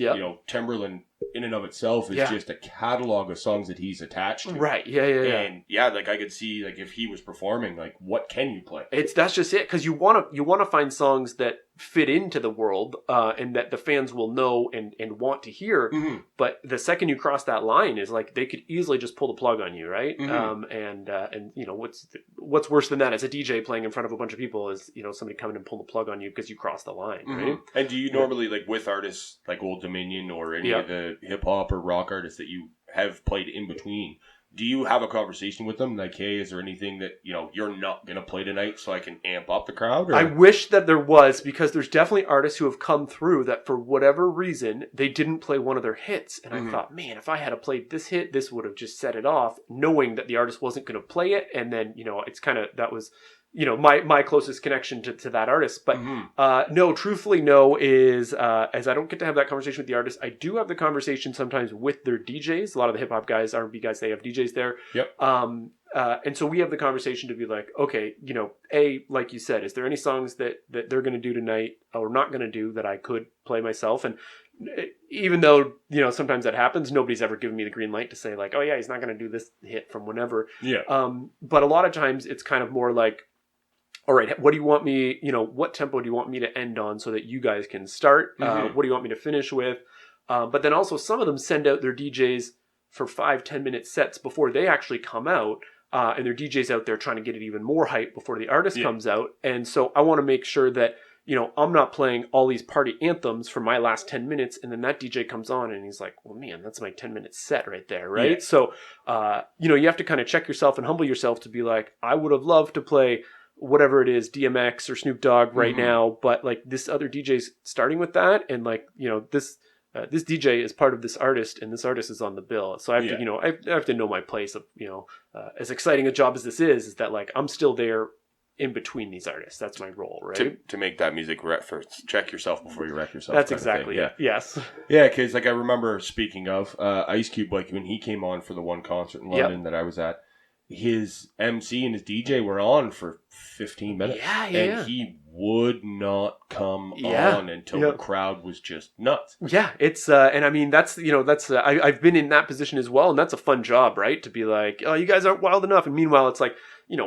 Timberland in and of itself is just a catalog of songs that he's attached to. Right. Yeah. And like I could see like if he was performing, like what can you play? That's just it, because you want to find songs that fit into the world and that the fans will know and want to hear. But the second you cross that line is like they could easily just pull the plug on you, right? And what's worse than that as a DJ playing in front of a bunch of people is somebody coming and pulling the plug on you because you crossed the line, right? And do you normally like with artists like Old Dominion or any of the hip hop or rock artists that you have played in between, do you have a conversation with them like, hey, is there anything that you're not gonna play tonight so I can amp up the crowd? Or? I wish that there was, because there's definitely artists who have come through that for whatever reason they didn't play one of their hits, and I thought, man, if I had played this hit, this would have just set it off, knowing that the artist wasn't going to play it. And then it's kind of, that was my closest connection to that artist. But no, truthfully, no, is as I don't get to have that conversation with the artist, I do have the conversation sometimes with their DJs. A lot of the hip hop guys, R&B guys, they have DJs there. Yep. And so we have the conversation to be like, okay, like you said, is there any songs that they're going to do tonight or not going to do that I could play myself? And even though, sometimes that happens, nobody's ever given me the green light to say like, oh yeah, he's not going to do this hit from whenever. Yeah. But a lot of times it's kind of more like, all right, what do you want me, what tempo do you want me to end on so that you guys can start? What do you want me to finish with? But then also some of them send out their DJs for 5-10 minute sets before they actually come out. And their DJs out there trying to get it even more hype before the artist comes out. And so I want to make sure that, I'm not playing all these party anthems for my last 10 minutes. And then that DJ comes on and he's like, well, man, that's my 10-minute set right there. Right. Yeah. So, you have to kind of check yourself and humble yourself to be like, I would have loved to play whatever it is, DMX or Snoop Dogg right now. But like this other DJ's starting with that. And like, this DJ is part of this artist and this artist is on the bill. So I have to, I have to know my place of, as exciting a job as this is that like, I'm still there in between these artists. That's my role, right? To make that music first. Check yourself before you wreck yourself. That's exactly it. Yes. Yeah, because like I remember, speaking of Ice Cube, like when he came on for the one concert in London that I was at, his MC and his DJ were on for 15 minutes. And he would not come on until the crowd was just nuts. Yeah, it's and I mean that's I've been in that position as well, and that's a fun job, right? To be like, oh, you guys aren't wild enough, and meanwhile it's like,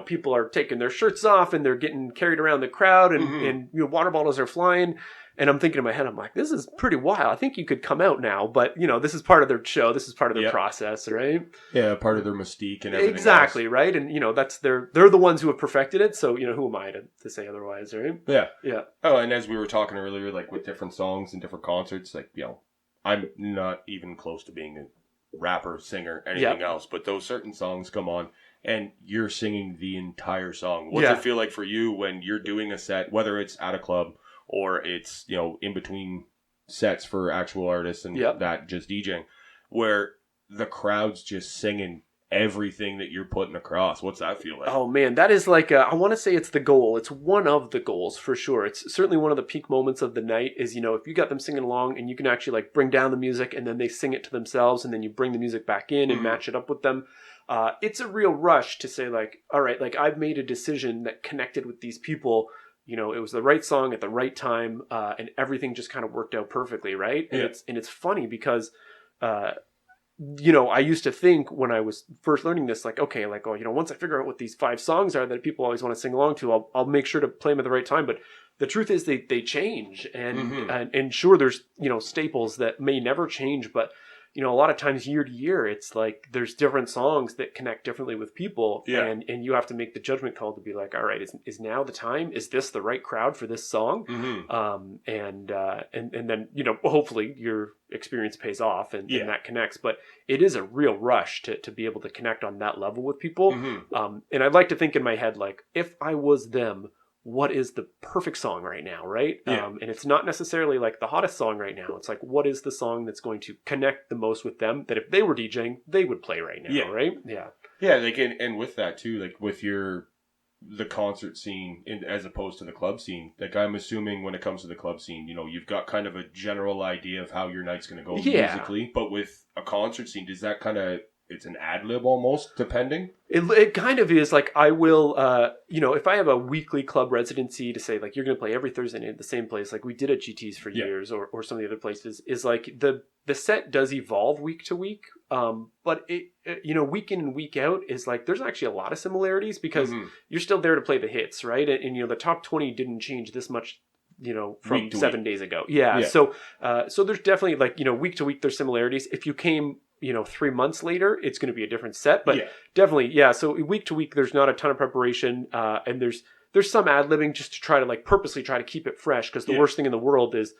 people are taking their shirts off and they're getting carried around the crowd, and water bottles are flying. And I'm thinking in my head, I'm like, this is pretty wild. I think you could come out now, but this is part of their show. This is part of their process, right? Yeah, part of their mystique and everything. Exactly, else. Right? And that's they're the ones who have perfected it. So who am I to say otherwise, right? Yeah, yeah. Oh, and as we were talking earlier, like with different songs and different concerts, like I'm not even close to being a rapper, singer, anything else. But those certain songs come on, and you're singing the entire song. What's it feel like for you when you're doing a set, whether it's at a club or it's, in between sets for actual artists and that just DJing, where the crowd's just singing everything that you're putting across? What's that feel like? Oh man, that is like, I want to say it's the goal. It's one of the goals for sure. It's certainly one of the peak moments of the night is, if you got them singing along and you can actually like bring down the music and then they sing it to themselves and then you bring the music back in and match it up with them. It's a real rush to say like, all right, like I've made a decision that connected with these people. It was the right song at the right time, and everything just kind of worked out perfectly, right? And it's funny because, I used to think when I was first learning this, like, okay, like, once I figure out what these 5 songs are that people always want to sing along to, I'll make sure to play them at the right time. But the truth is they change, and sure, there's staples that may never change, but a lot of times year to year, it's like there's different songs that connect differently with people. And you have to make the judgment call to be like, all right, is now the time? Is this the right crowd for this song? And then, hopefully your experience pays off and that connects. But it is a real rush to be able to connect on that level with people. And I'd like to think in my head, like, if I was them, what is the perfect song right now, right? And it's not necessarily like the hottest song right now. It's like, what is the song that's going to connect the most with them that if they were DJing, they would play right now, right? Yeah. Yeah, like, and with that too, like with the concert scene as opposed to the club scene, like I'm assuming when it comes to the club scene, you've got kind of a general idea of how your night's going to go musically, but with a concert scene, does that kind of, it's an ad lib almost, depending? It kind of is. Like I will, if I have a weekly club residency to say like you're going to play every Thursday night at the same place, like we did at GT's for years, or some of the other places, is like the set does evolve week to week. But it week in and week out is like there's actually a lot of similarities because you're still there to play the hits, right? And the top 20 didn't change this much, from 7 days ago. Yeah. So there's definitely like week to week there's similarities. If you came 3 months later, it's going to be a different set, but definitely, so week to week, there's not a ton of preparation, and there's some ad-libbing just to try to like purposely try to keep it fresh, because the worst thing in the world is,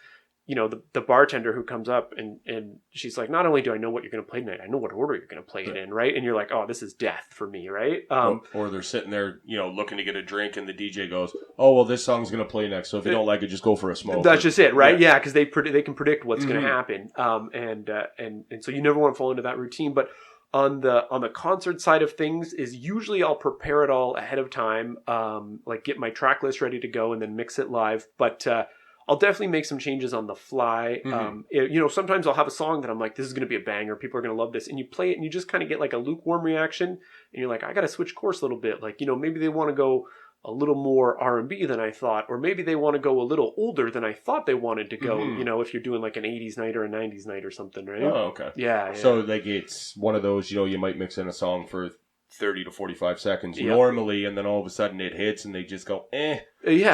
the bartender who comes up and she's like, not only do I know what you're going to play tonight, I know what order you're going to play it in, right? And you're like, oh, this is death for me, right? Or they're sitting there, looking to get a drink, and the DJ goes, oh, well, this song's going to play next, so if you don't like it, just go for a smoke. That's just it, right? Yeah, because they can predict what's going to happen, and so you never want to fall into that routine. But on the concert side of things is usually I'll prepare it all ahead of time, like get my track list ready to go and then mix it live, but I'll definitely make some changes on the fly. Sometimes I'll have a song that I'm like, this is going to be a banger. People are going to love this. And you play it and you just kind of get like a lukewarm reaction. And you're like, I got to switch course a little bit. Like, maybe they want to go a little more R&B than I thought. Or maybe they want to go a little older than I thought they wanted to go, if you're doing like an 80s night or a 90s night or something, right? Oh, okay. Yeah. So like it's one of those, you might mix in a song for 30 to 45 seconds normally, and then all of a sudden it hits and they just go, eh.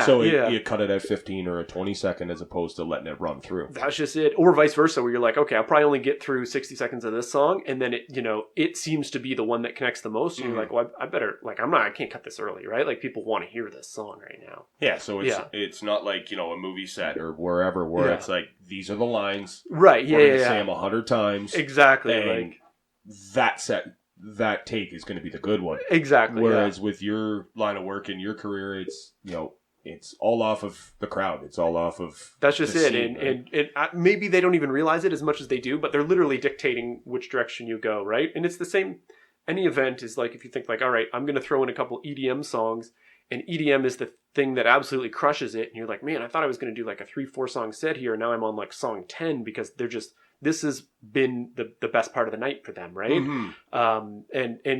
So you cut it at 15 or a 20 second as opposed to letting it run through. That's just it. Or vice versa, where you're like, okay, I'll probably only get through 60 seconds of this song, and then it seems to be the one that connects the most. And you're like, well, I better, like, I can't cut this early, right? Like, people want to hear this song right now. Yeah, so it's not like, a movie set or wherever where it's like, these are the lines. Right, We're going to say them 100 times. Exactly. And that take is going to be the good one. Exactly. Whereas with your line of work and your career, it's, it's all off of the crowd. It's all off of that's just it. Scene, and maybe they don't even realize it as much as they do, but they're literally dictating which direction you go, right? And it's the same. Any event is like, if you think like, all right, I'm going to throw in a couple EDM songs, and EDM is the thing that absolutely crushes it. And you're like, man, I thought I was going to do like a 3-4 song set here. And now I'm on like song 10 because this has been the best part of the night for them. Right. And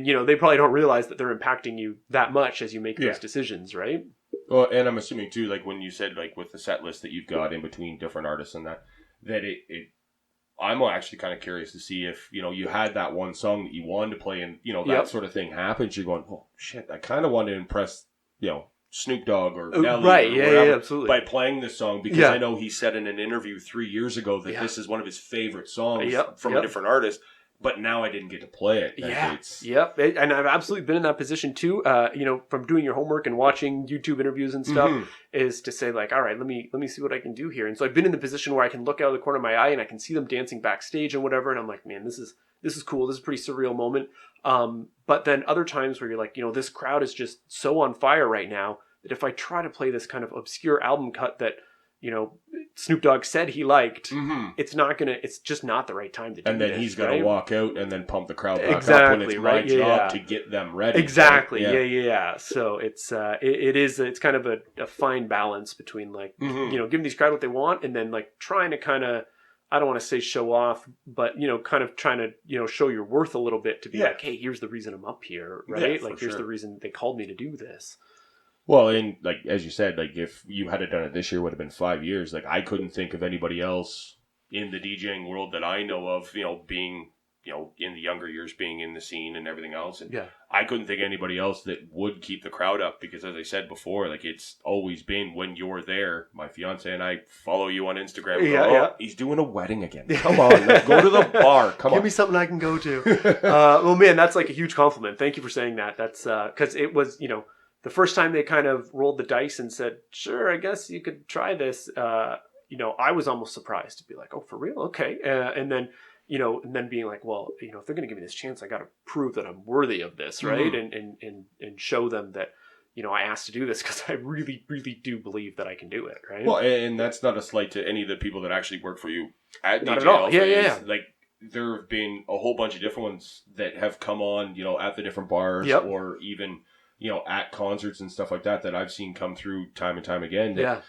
they probably don't realize that they're impacting you that much as you make those decisions. Right. Well, and I'm assuming too, like when you said like with the set list that you've got in between different artists and that I'm actually kind of curious to see if, you had that one song that you wanted to play and, that sort of thing happens. You're going, oh, shit, I kind of want to impress, Snoop Dogg or Nelly right, or yeah, absolutely. by playing this song because I know he said in an interview 3 years ago that this is one of his favorite songs from a different artist. But now I didn't get to play it. And I've absolutely been in that position too. From doing your homework and watching YouTube interviews and stuff, is to say like, all right, let me see what I can do here. And so I've been in the position where I can look out of the corner of my eye and I can see them dancing backstage and whatever. And I'm like, man, this is cool. This is a pretty surreal moment. But then other times where you're like, this crowd is just so on fire right now that if I try to play this kind of obscure album cut that Snoop Dogg said he liked, it's just not the right time to do and then this, he's got to walk out and then pump the crowd back exactly, up when it's my job to get them ready. Exactly. Right? Yeah. So it's it's kind of a fine balance between like, giving these crowd what they want and then like trying to kind of, I don't want to say show off, but, kind of trying to, show your worth a little bit to be like, hey, here's the reason I'm up here, right? Like, here's the reason they called me to do this. Well, and like as you said, like if you had done it this year, it would have been 5 years. Like I couldn't think of anybody else in the DJing world that I know of, being, in the younger years, being in the scene and everything else. And I couldn't think of anybody else that would keep the crowd up because, as I said before, like it's always been when you're there. My fiance and I follow you on Instagram. He's doing a wedding again. Come on, let's go to the bar. Give me something I can go to. Well, man, that's like a huge compliment. Thank you for saying that. That's because it was, the first time they kind of rolled the dice and said, sure, I guess you could try this, I was almost surprised to be like, oh, for real? Okay. And then being like, well, if they're going to give me this chance, I got to prove that I'm worthy of this, right? And show them that, I asked to do this because I really, really do believe that I can do it, right? Well, and that's not a slight to any of the people that actually work for you at not DJ at all. Alpha. Yeah. Like, there have been a whole bunch of different ones that have come on, at the different bars or even... at concerts and stuff like that I've seen come through time and time again. That,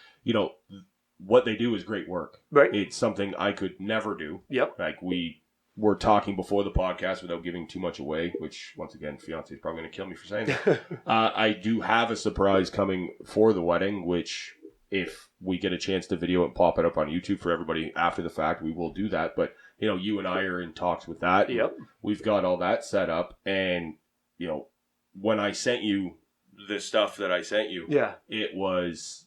what they do is great work. Right. It's something I could never do. Yep. Like we were talking before the podcast without giving too much away, which once again, fiance is probably going to kill me for saying that. I do have a surprise coming for the wedding, which if we get a chance to video and pop it up on YouTube for everybody after the fact, we will do that. But, you and I are in talks with that. Yep. We've got all that set up and, when I sent you the stuff that I sent you, it was,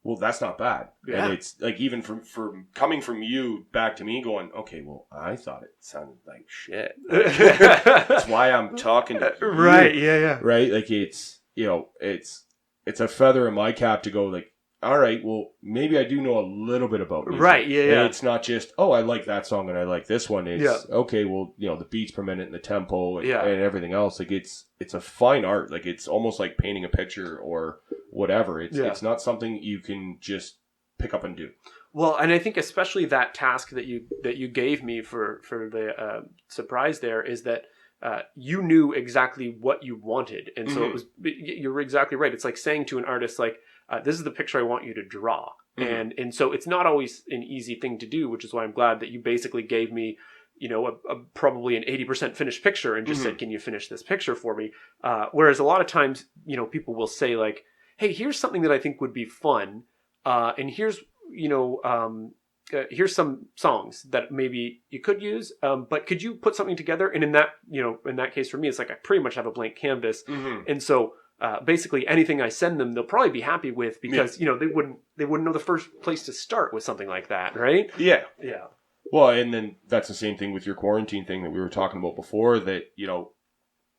well, that's not bad. Yeah. And it's like, even from coming from you back to me going, okay, well, I thought it sounded like shit. That's why I'm talking to you. Right. Yeah. Right. Like it's, it's a feather in my cap to go like, all right, well, maybe I do know a little bit about music. Right, yeah. And it's not just, oh, I like that song and I like this one. It's, okay, well, the beats per minute and the tempo and everything else. Like, it's a fine art. Like, it's almost like painting a picture or whatever. It's not something you can just pick up and do. Well, and I think especially that task that you gave me for the surprise there is that you knew exactly what you wanted. And so you were exactly right. It's like saying to an artist, like, this is the picture I want you to draw. And so it's not always an easy thing to do, which is why I'm glad that you basically gave me, probably an 80% finished picture and just said, can you finish this picture for me? Whereas a lot of times, people will say like, hey, here's something that I think would be fun. And here's, here's some songs that maybe you could use, but could you put something together? And in that case for me, it's like I pretty much have a blank canvas. And so basically anything I send them, they'll probably be happy with because, they wouldn't know the first place to start with something like that. Right. Yeah. Well, and then that's the same thing with your quarantine thing that we were talking about before that,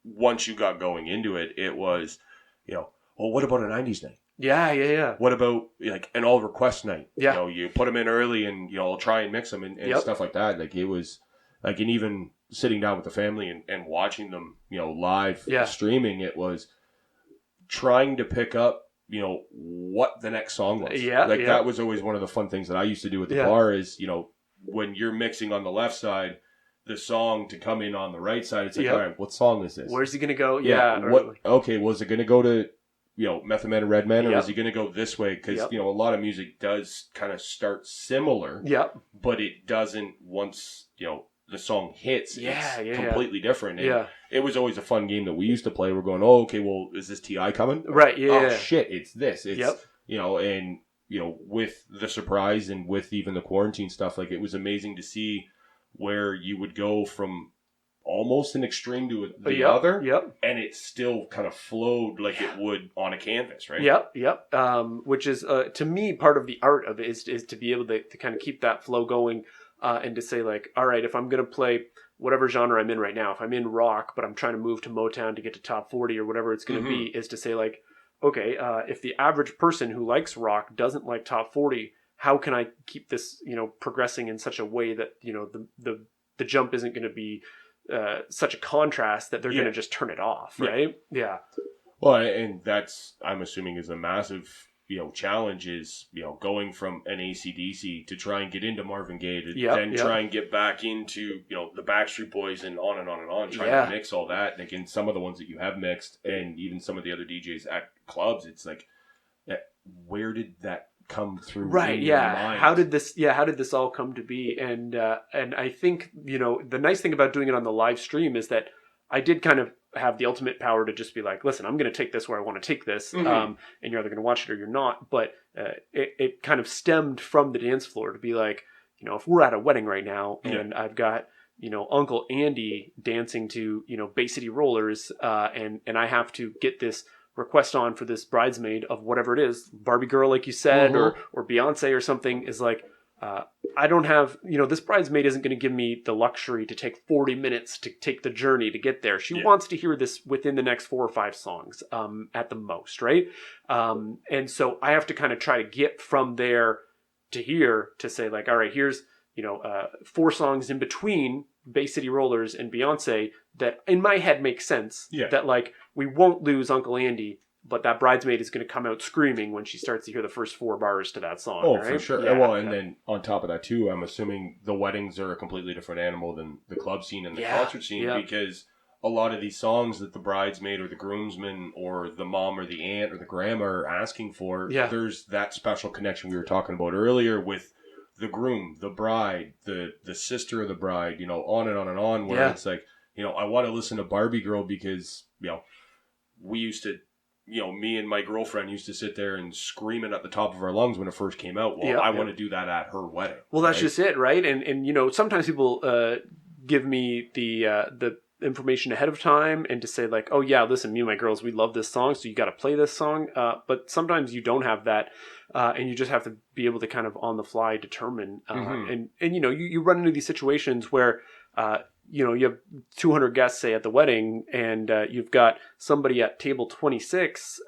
once you got going into it, it was, well, what about a 90s night? Yeah. What about like an all request night? Yeah. You put them in early and, I'll try and mix them and stuff like that. Like it was like, and even sitting down with the family and watching them, live streaming, it was trying to pick up, what the next song was. That was always one of the fun things that I used to do at the bar is, when you're mixing on the left side, the song to come in on the right side, it's like, all right, what song is this? Where's he going to go? Okay, was it going to go to Method Man and Red Man, or Yep. is he going to go this way? Because, Yep. a lot of music does kind of start similar, Yep. but it doesn't once, the song hits. Yeah, it's yeah, completely different. And Yeah. it was always a fun game that we used to play. We're going, oh, okay, well, is this T.I. coming? Right, yeah. Oh, yeah. shit, it's this. It's, Yep. And, with the surprise and with even the quarantine stuff, like, it was amazing to see where you would go from almost an extreme to the other, and it still kind of flowed like it would on a canvas, right? Yep. Which is, to me, part of the art of it is to be able to kind of keep that flow going, and to say, like, all right, if I'm going to play whatever genre I'm in right now, if I'm in rock, but I'm trying to move to Motown to get to top 40 or whatever it's going to be, is to say, like, okay, if the average person who likes rock doesn't like top 40, how can I keep this, progressing in such a way that, the jump isn't going to be such a contrast that they're going to just turn it off, right? Yeah. Well, and that's, I'm assuming, is a massive, challenge is, going from an AC/DC to try and get into Marvin Gaye to then try and get back into, the Backstreet Boys and on and on and on, trying to mix all that. And again, some of the ones that you have mixed and even some of the other DJs at clubs, it's like, where did that come through? Right. In your mind? How did this all come to be? And I think, the nice thing about doing it on the live stream is that I did kind of have the ultimate power to just be like, listen, I'm going to take this where I want to take this. And you're either going to watch it or you're not. But it kind of stemmed from the dance floor to be like, if we're at a wedding right now and I've got, Uncle Andy dancing to, Bay City Rollers, and I have to get this request on for this bridesmaid of whatever it is, Barbie girl, like you said, or Beyonce or something, is like, I don't have, this bridesmaid isn't going to give me the luxury to take 40 minutes to take the journey to get there. She wants to hear this within the next 4 or 5 songs, at the most, right? And so I have to kind of try to get from there to here to say, like, all right, here's, 4 songs in between Bay City Rollers and Beyonce that in my head makes sense. That, like, we won't lose Uncle Andy, but that bridesmaid is going to come out screaming when she starts to hear the first 4 bars to that song. Oh, right? for sure. And then on top of that too, I'm assuming the weddings are a completely different animal than the club scene and the concert scene, because a lot of these songs that the bridesmaid or the groomsman or the mom or the aunt or the grandma are asking for, there's that special connection we were talking about earlier with the groom, the bride, the sister of the bride, on and on and on, where it's like, I want to listen to Barbie Girl because, we used to, me and my girlfriend used to sit there and scream it at the top of our lungs when it first came out. Well, I want to do that at her wedding. Well, that's just it, right? And sometimes people give me the information ahead of time and to say, like, oh yeah, listen, me and my girls, we love this song, so you got to play this song. But sometimes you don't have that, and you just have to be able to kind of on the fly determine. And you run into these situations where you have 200 guests, say, at the wedding, and you've got somebody at table 26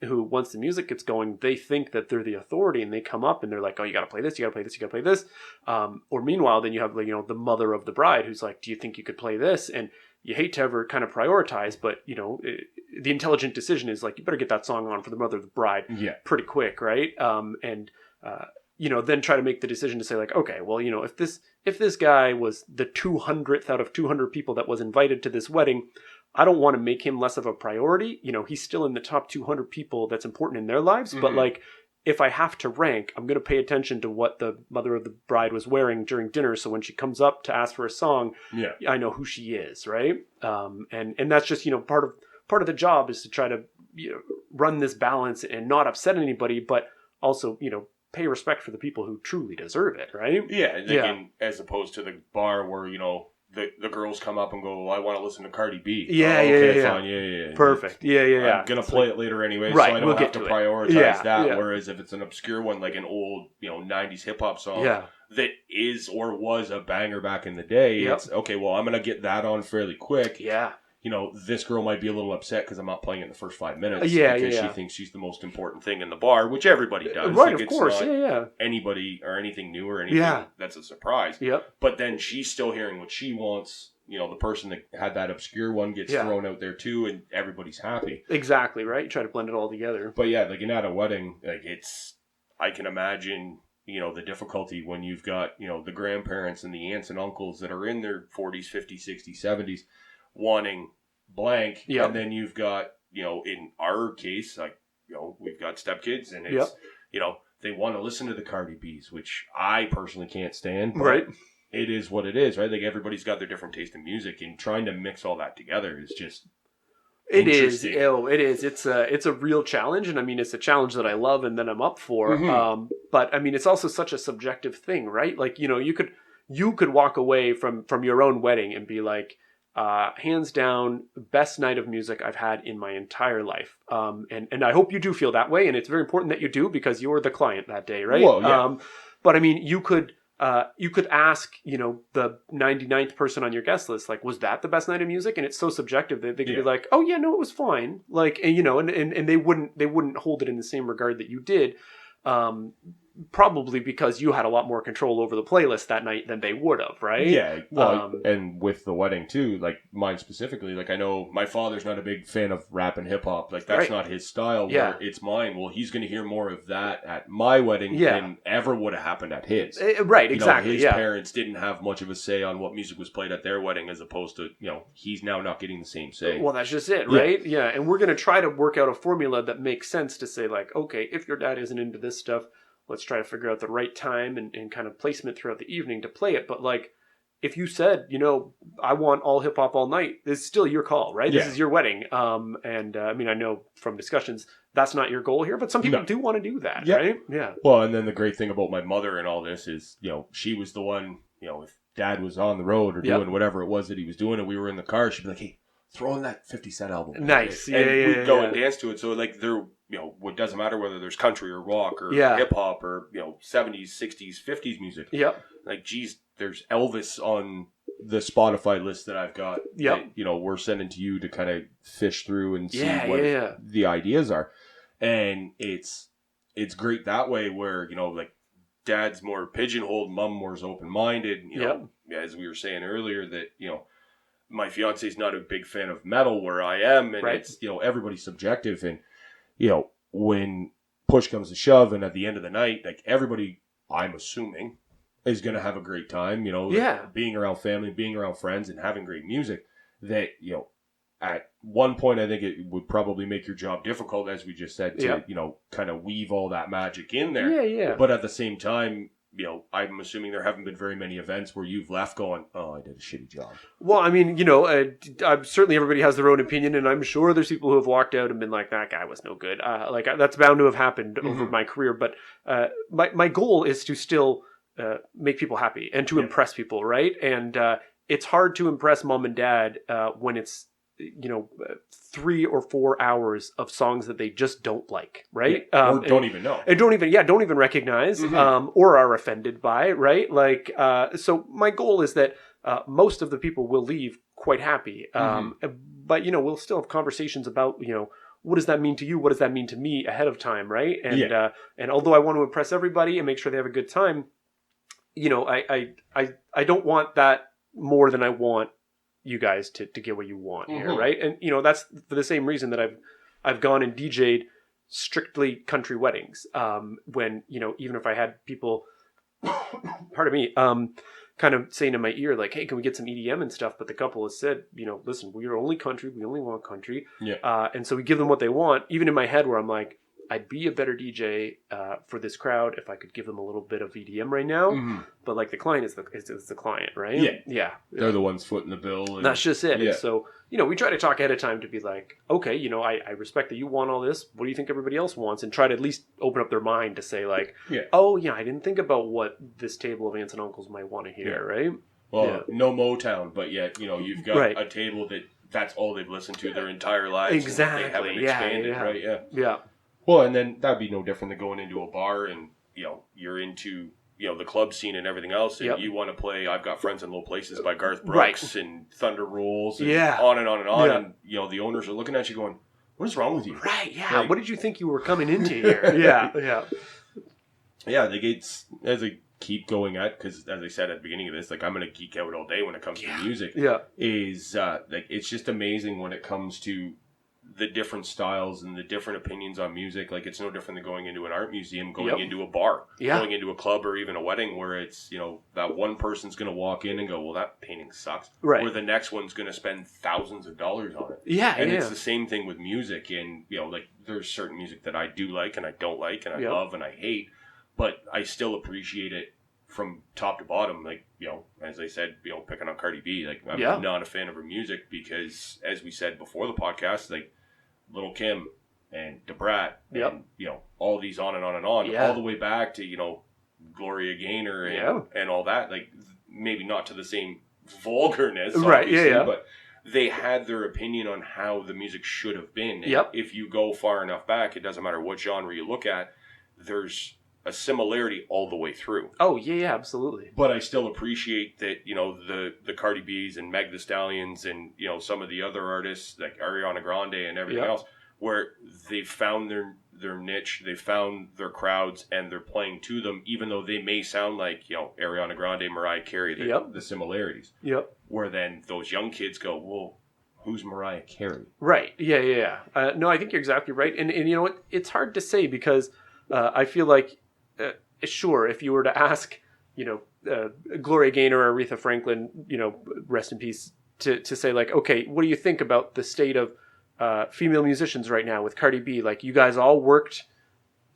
who, once the music gets going, they think that they're the authority, and they come up and they're like, oh, you got to play this, you got to play this, you got to play this. Or meanwhile, then you have, the mother of the bride who's like, do you think you could play this? And you hate to ever kind of prioritize, but, the intelligent decision is like, you better get that song on for the mother of the bride pretty quick, right? Then try to make the decision to say, like, okay, well, if this guy was the 200th out of 200 people that was invited to this wedding, I don't want to make him less of a priority. He's still in the top 200 people that's important in their lives. But, like, if I have to rank, I'm going to pay attention to what the mother of the bride was wearing during dinner. So when she comes up to ask for a song, I know who she is, right? And that's just, part of the job is to try to run this balance and not upset anybody, but also, pay respect for the people who truly deserve it, right? Yeah, and again, as opposed to the bar where, the girls come up and go, well, I want to listen to Cardi B. Fine, Perfect. I'm going to play it later anyway, right, so I don't have to prioritize that. Whereas if it's an obscure one, like an old, 90s hip-hop song that is or was a banger back in the day, it's, okay, well, I'm going to get that on fairly quick. Yeah. This girl might be a little upset because I'm not playing it in the first 5 minutes. Because she thinks she's the most important thing in the bar, which everybody does. Right, like, of course. Anybody or anything new or anything that's a surprise. Yep. But then she's still hearing what she wants. The person that had that obscure one gets thrown out there too, and everybody's happy. Exactly, right? You try to blend it all together. But yeah, like at a wedding, like I can imagine, the difficulty when you've got, the grandparents and the aunts and uncles that are in their 40s, 50s, 60s, 70s, wanting blank, and then you've got, in our case, like we've got stepkids, and it's they want to listen to the Cardi B's, which I personally can't stand. But right. it is what it is, right? Like everybody's got their different taste in music, and trying to mix all that together is just it is. It is. It's a real challenge, and I mean, it's a challenge that I love and that I'm up for. Mm-hmm. But I mean, it's also such a subjective thing, right? Like you could walk away from your own wedding and be like, hands down, best night of music I've had in my entire life. And I hope you do feel that way, and it's very important that you do because you're the client that day, right? Well, yeah. But I mean, you could ask, the 99th person on your guest list, like, was that the best night of music? And it's so subjective that they could be like, oh yeah, no, it was fine. Like, and they wouldn't hold it in the same regard that you did. Probably because you had a lot more control over the playlist that night than they would have, right? Yeah, well, and with the wedding too, like mine specifically, like I know my father's not a big fan of rap and hip hop, like that's not his style. Yeah. Where it's mine. Well, he's going to hear more of that at my wedding than ever would have happened at his. Right, exactly. His parents didn't have much of a say on what music was played at their wedding, as opposed to he's now not getting the same say. Well, that's just it, right? Yeah, and we're going to try to work out a formula that makes sense to say, like, okay, if your dad isn't into this stuff, let's try to figure out the right time and kind of placement throughout the evening to play it. But like, if you said, I want all hip hop all night, it's still your call, right? Yeah. This is your wedding. I mean, I know from discussions that's not your goal here, but some people do want to do that, right? Yeah. Well, and then the great thing about my mother and all this is, she was the one, if dad was on the road or doing whatever it was that he was doing and we were in the car, she'd be like, hey, throw in that 50 Cent album. Nice. And we'd go and dance to it. So like there, it doesn't matter whether there's country or rock or hip hop or, 70s, 60s, 50s music. Yep. Like, geez, there's Elvis on the Spotify list that I've got. Yep. That, we're sending to you to kind of fish through and see what the ideas are. And it's great that way where, like dad's more pigeonholed, mom more open-minded. As we were saying earlier that, my fiance's not a big fan of metal where I am, and it's, everybody's subjective. And, when push comes to shove and at the end of the night, like everybody, I'm assuming, is going to have a great time, like being around family, being around friends and having great music that, at one point, I think it would probably make your job difficult, as we just said, to, kind of weave all that magic in there. Yeah. But at the same time, I'm assuming there haven't been very many events where you've left going, oh, I did a shitty job. Well, I mean, certainly everybody has their own opinion, and I'm sure there's people who have walked out and been like, that guy was no good. That's bound to have happened over my career. But my goal is to still make people happy and to impress people, right? And it's hard to impress mom and dad when it's 3 or 4 hours of songs that they just don't like, right? Or don't even know. And don't even recognize, or are offended by, right? Like, so my goal is that most of the people will leave quite happy. But, we'll still have conversations about, what does that mean to you? What does that mean to me ahead of time, right? And and although I want to impress everybody and make sure they have a good time, I don't want that more than I want you guys to get what you want here, right? And that's for the same reason that I've gone and DJ'd strictly country weddings. When even if I had people, pardon me, kind of saying in my ear like, "Hey, can we get some EDM and stuff?" But the couple has said, listen, we are only country. We only want country. And so we give them what they want. Even in my head, where I'm like, I'd be a better DJ for this crowd if I could give them a little bit of EDM right now. But like the client is the client, right? Yeah. They're the ones footing the bill. And, that's just it. Yeah. And so, we try to talk ahead of time to be like, okay, I respect that you want all this. What do you think everybody else wants? And try to at least open up their mind to say like, oh yeah, I didn't think about what this table of aunts and uncles might want to hear, right? Well, no Motown, but yet, you've got a table that's all they've listened to their entire lives. Exactly. And they haven't expanded, right? Yeah. Well, and then that'd be no different than going into a bar and, you're into, the club scene and everything else. And you want to play I've Got Friends in Low Places by Garth Brooks and Thunder Rolls and on and on and on. And, the owners are looking at you going, what is wrong with you? Right, yeah. Like, what did you think you were coming into here? Yeah. Yeah, as I keep going at, because as I said at the beginning of this, like I'm going to geek out all day when it comes to music. Yeah. Is, it's just amazing when it comes to the different styles and the different opinions on music. Like, it's no different than going into an art museum, going into a bar, going into a club, or even a wedding, where it's, that one person's going to walk in and go, well, that painting sucks. Right. Or the next one's going to spend thousands of dollars on it. Yeah. And it's the same thing with music. And, like, there's certain music that I do like and I don't like and I love and I hate, but I still appreciate it from top to bottom. Like, as I said, picking on Cardi B, like, I'm not a fan of her music because, as we said before the podcast, like, Lil' Kim and Debrat and, all these on and on and on, all the way back to, Gloria Gaynor and all that. Like, maybe not to the same vulgarness, obviously, but they had their opinion on how the music should have been. And if you go far enough back, it doesn't matter what genre you look at, there's a similarity all the way through. Oh, yeah, absolutely. But I still appreciate that, the Cardi B's and Meg Thee Stallions and, some of the other artists like Ariana Grande and everything else, where they found their niche, they found their crowds, and they're playing to them, even though they may sound like, Ariana Grande, Mariah Carey, the similarities. Where then those young kids go, well, who's Mariah Carey? Right. Yeah. No, I think you're exactly right. And it's hard to say because I feel like, sure, if you were to ask, Gloria Gaynor or Aretha Franklin, rest in peace, to say like, okay, what do you think about the state of female musicians right now with Cardi B? Like, you guys all worked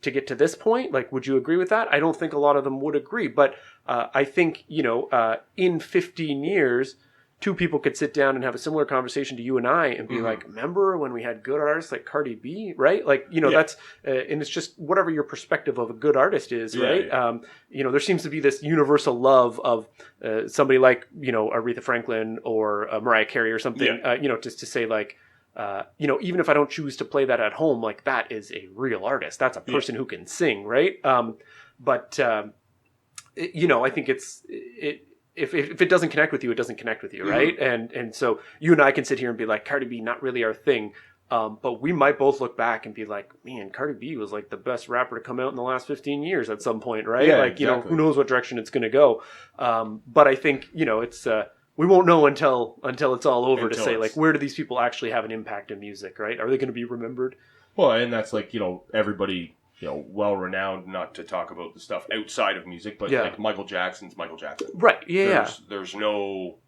to get to this point. Like, would you agree with that? I don't think a lot of them would agree, but I think, in 15 years, two people could sit down and have a similar conversation to you and I and be like, remember when we had good artists like Cardi B, right? Like, that's, and it's just whatever your perspective of a good artist is, right? There seems to be this universal love of somebody like, Aretha Franklin or Mariah Carey or something, just to say like, even if I don't choose to play that at home, like, that is a real artist. That's a person who can sing, right? I think if it doesn't connect with you, it doesn't connect with you, right? And so you and I can sit here and be like, Cardi B, not really our thing. But we might both look back and be like, man, Cardi B was like the best rapper to come out in the last 15 years at some point, right? Who knows what direction it's going to go. But I think, it's we won't know until it's all over to say, like, where do these people actually have an impact in music, right? Are they going to be remembered? Well, and that's like, everybody, well-renowned, not to talk about the stuff outside of music, but like Michael Jackson's Michael Jackson. Right, There's no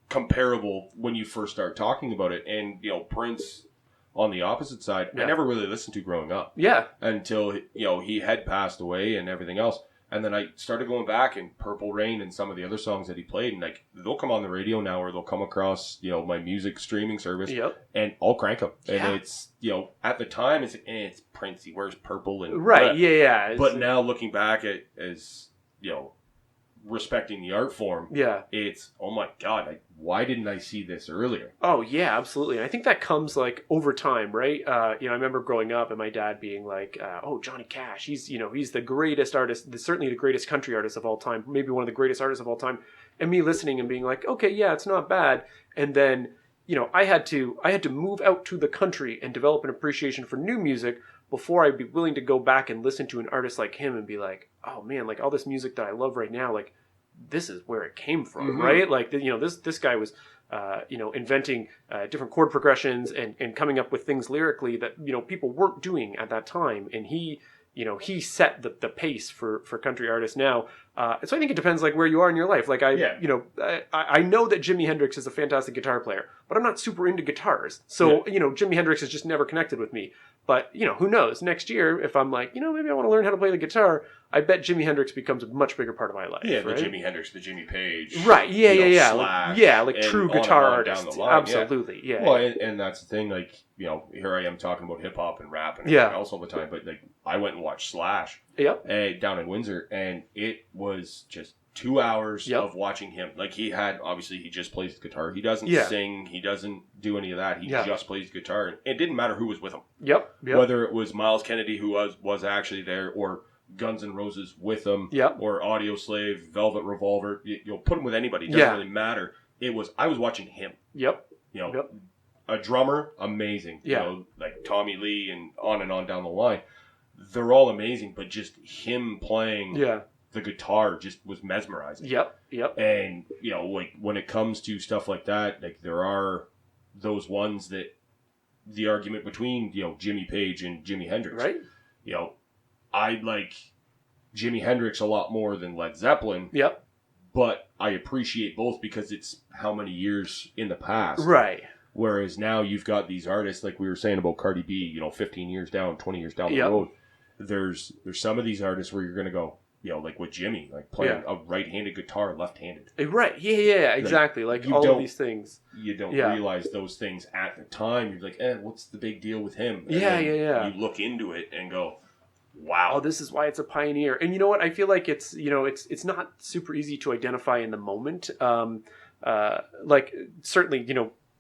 comparable when you first start talking about it. And, Prince, on the opposite side, I never really listened to growing up. Yeah. Until, he had passed away and everything else. And then I started going back, and Purple Rain and some of the other songs that he played, and like, they'll come on the radio now, or they'll come across, my music streaming service, and I'll crank them. And it's, at the time, it's Prince, he wears purple, and But now looking back at as, respecting the art form, it's, oh my God, why didn't I see this earlier? Oh yeah, absolutely. And I think that comes like over time, right? I remember growing up and my dad being like, oh, Johnny Cash, he's the greatest artist, certainly the greatest country artist of all time, maybe one of the greatest artists of all time. And me listening and being like, okay, yeah, it's not bad. And then, I had to move out to the country and develop an appreciation for new music before I'd be willing to go back and listen to an artist like him and be like, oh man, like all this music that I love right now, like, this is where it came from, right? Like, this guy was, inventing different chord progressions and coming up with things lyrically that, people weren't doing at that time. And he set the pace for country artists now. So I think it depends like where you are in your life. Like I know that Jimi Hendrix is a fantastic guitar player, but I'm not super into guitars. So, Jimi Hendrix has just never connected with me. But, who knows? Next year, if I'm like, maybe I want to learn how to play the guitar, I bet Jimi Hendrix becomes a much bigger part of my life. Yeah, right? the Jimi Hendrix, the Jimmy Page. Right, yeah. Slash, like true guitar artists. Down the line. Absolutely, yeah. Well, and that's the thing, like, here I am talking about hip-hop and rap and everything else all the time, but, like, I went and watched Slash down in Windsor, and it was just 2 hours of watching him. Like, he just plays the guitar. He doesn't sing. He doesn't do any of that. He just plays guitar. And it didn't matter who was with him. Whether it was Miles Kennedy, who was actually there, or Guns N' Roses with him, or Audio Slave, Velvet Revolver. You'll put him with anybody. It doesn't really matter. I was watching him. A drummer, amazing. Like Tommy Lee and on down the line. They're all amazing, but just him playing the guitar just was mesmerizing. And, like, when it comes to stuff like that, like, there are those ones that the argument between, Jimmy Page and Jimi Hendrix. Right. I like Jimi Hendrix a lot more than Led Zeppelin. Yep. But I appreciate both because it's how many years in the past. Right. Whereas now you've got these artists, like we were saying about Cardi B, 15 years down, 20 years down the road. There's some of these artists where you're going to go, like with Jimmy, like playing a right-handed guitar, left-handed. Right. Yeah, exactly. Like all of these things. You don't realize those things at the time. You're like, what's the big deal with him? And yeah. You look into it and go, wow. Oh, this is why it's a pioneer. And you know what? I feel like it's, it's not super easy to identify in the moment. Like certainly,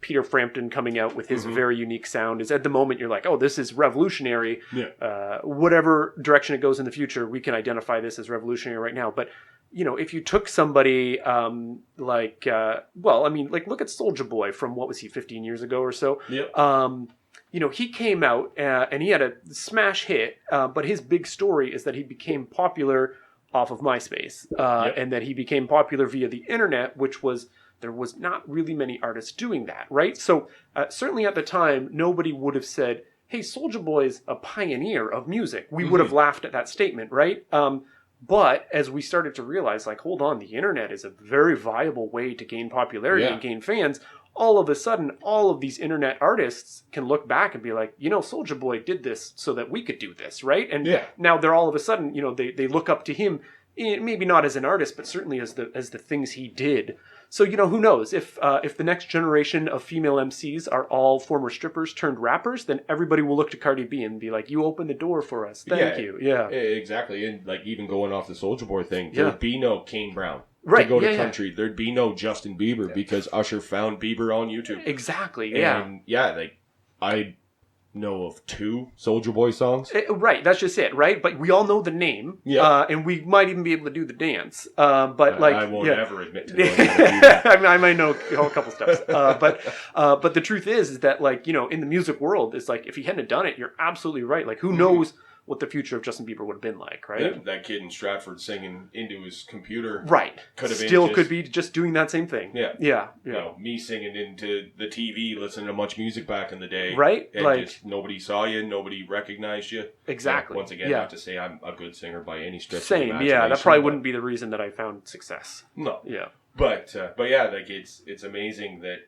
Peter Frampton coming out with his very unique sound is at the moment you're like, oh, this is revolutionary. Yeah. Whatever direction it goes in the future, we can identify this as revolutionary right now. But, if you took somebody look at Soulja Boy from, what was he, 15 years ago or so? Yep. He came out and he had a smash hit, but his big story is that he became popular off of MySpace and that he became popular via the internet, which was... There was not really many artists doing that, right? So certainly at the time, nobody would have said, hey, Soulja Boy's a pioneer of music. We would have laughed at that statement, right? But as we started to realize, like, hold on, the internet is a very viable way to gain popularity and gain fans. All of a sudden, all of these internet artists can look back and be like, Soulja Boy did this so that we could do this, right? And now they're all of a sudden, they look up to him, maybe not as an artist, but certainly as the things he did. So, who knows? If the next generation of female MCs are all former strippers turned rappers, then everybody will look to Cardi B and be like, you opened the door for us. Thank you. Yeah, exactly. And like even going off the Soulja Boy thing, there'd be no Kane Brown to go to country. There'd be no Justin Bieber because Usher found Bieber on YouTube. Exactly, yeah. And I know of 2 Soulja Boy songs. Right, that's just it, right? But we all know the name, and we might even be able to do the dance. But I won't ever admit to knowing how to do that. I might know a couple steps. But the truth is that in the music world, it's like if he hadn't done it, you're absolutely right. Like who knows what the future of Justin Bieber would have been like, right? That kid in Stratford singing into his computer. Right. Could be just doing that same thing. Yeah. Me singing into the TV, listening to Much Music back in the day. Right. And just nobody saw you, nobody recognized you. Exactly. Once again, not to say I'm a good singer by any stretch of the imagination. Same, that probably wouldn't be the reason that I found success. No. Yeah. But it's amazing that,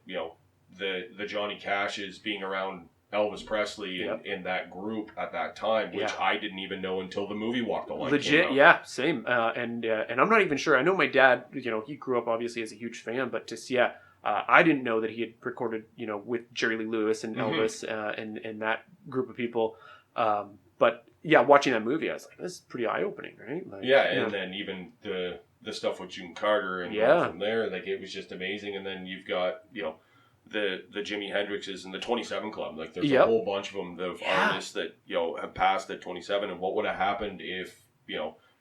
the Johnny Cashes being around Elvis Presley in that group at that time, which I didn't even know until the movie Walk the Line Legit, came out. Same. And I'm not even sure. I know my dad, he grew up obviously as a huge fan, but I didn't know that he had recorded, with Jerry Lee Lewis and Elvis and that group of people. But watching that movie, I was like, this is pretty eye-opening, right? And then even the stuff with June Carter and going from there, it was just amazing. And then you've got, the Jimi Hendrixes and the 27 Club. Like there's a whole bunch of them, the artists that, have passed at 27. And what would have happened if,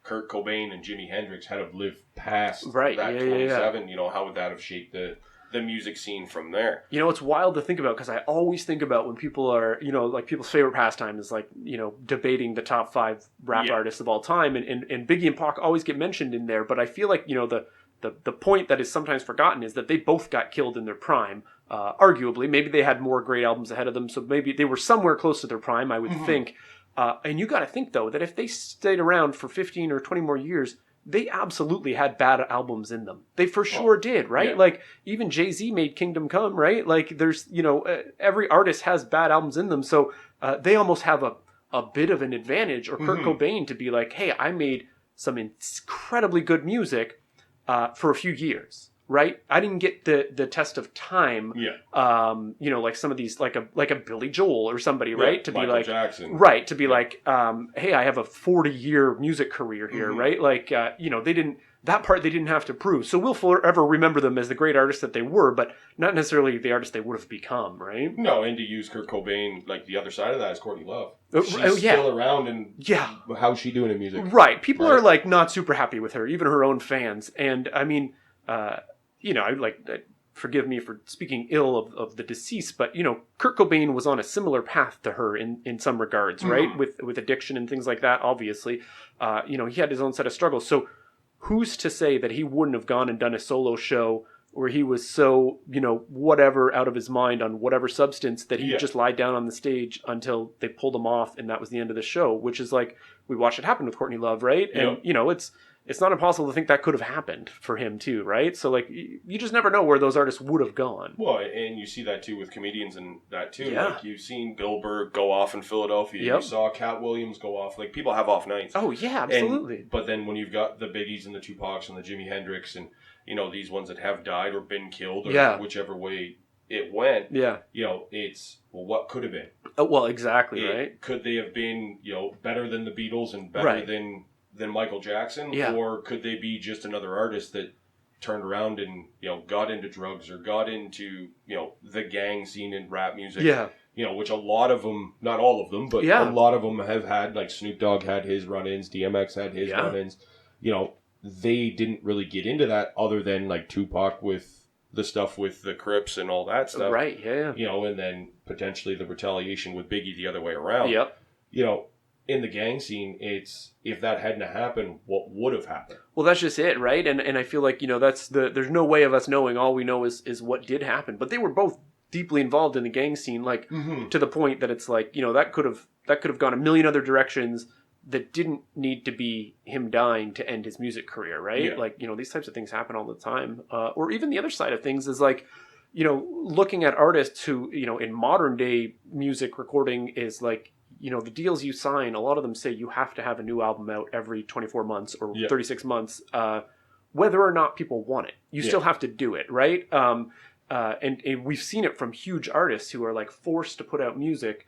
Kurt Cobain and Jimi Hendrix had have lived past that 27? How would that have shaped the music scene from there? It's wild to think about because I always think about when people are, people's favorite pastime is debating the top 5 rap artists of all time. And Biggie and Pac always get mentioned in there. But I feel like, the point that is sometimes forgotten is that they both got killed in their prime. Arguably, maybe they had more great albums ahead of them, so maybe they were somewhere close to their prime, I would think. And you got to think, though, that if they stayed around for 15 or 20 more years, they absolutely had bad albums in them. They for sure did, right? Yeah. Like, even Jay-Z made Kingdom Come, right? Like, there's, every artist has bad albums in them, so they almost have a bit of an advantage, or Kurt Cobain to be like, hey, I made some incredibly good music for a few years. Right, I didn't get the test of time. Like some of these, like a Billy Joel or somebody, right? To Michael be like Jackson. Right, to be like, hey, I have a 40-year music career here, right? Like, they didn't have to prove. So we'll forever remember them as the great artists that they were, but not necessarily the artists they would have become, right? No, and to use Kurt Cobain, like the other side of that is Courtney Love. She's still around, and how's she doing in music? Right, people are like not super happy with her, even her own fans, and I mean. Forgive me for speaking ill of the deceased, but, Kurt Cobain was on a similar path to her in some regards, right? With addiction and things like that, obviously. He had his own set of struggles. So who's to say that he wouldn't have gone and done a solo show where he was so, whatever out of his mind on whatever substance that he just lied down on the stage until they pulled him off and that was the end of the show, which is like, we watched it happen with Courtney Love, right? And, it's not impossible to think that could have happened for him too, right? So like, you just never know where those artists would have gone. Well, and you see that too with comedians and that too. Yeah. Like you've seen Bill Burr go off in Philadelphia. Yep. You saw Cat Williams go off. Like people have off nights. Oh yeah, absolutely. But then when you've got the Biggies and the Tupacs and the Jimi Hendrix and these ones that have died or been killed or whichever way it went. Yeah. It's what could have been. Oh, well, exactly, right? Could they have been better than the Beatles and better than Michael Jackson, or could they be just another artist that turned around and got into drugs or got into the gang scene in rap music? Yeah, which a lot of them, not all of them, but a lot of them have had. Like Snoop Dogg had his run-ins, DMX had his run-ins. They didn't really get into that other than like Tupac with the stuff with the Crips and all that stuff, right? Yeah, and then potentially the retaliation with Biggie the other way around. Yep. In the gang scene, it's if that hadn't happened, what would have happened? Well, that's just it, right? And I feel like that's there's no way of us knowing. All we know is what did happen. But they were both deeply involved in the gang scene, like to the point that it's like that could have gone a million other directions that didn't need to be him dying to end his music career, right? Yeah. Like these types of things happen all the time. Or even the other side of things is like looking at artists who in modern day music recording is like. The deals you sign, a lot of them say you have to have a new album out every 24 months or 36 months, whether or not people want it. You still have to do it, right? And we've seen it from huge artists who are like forced to put out music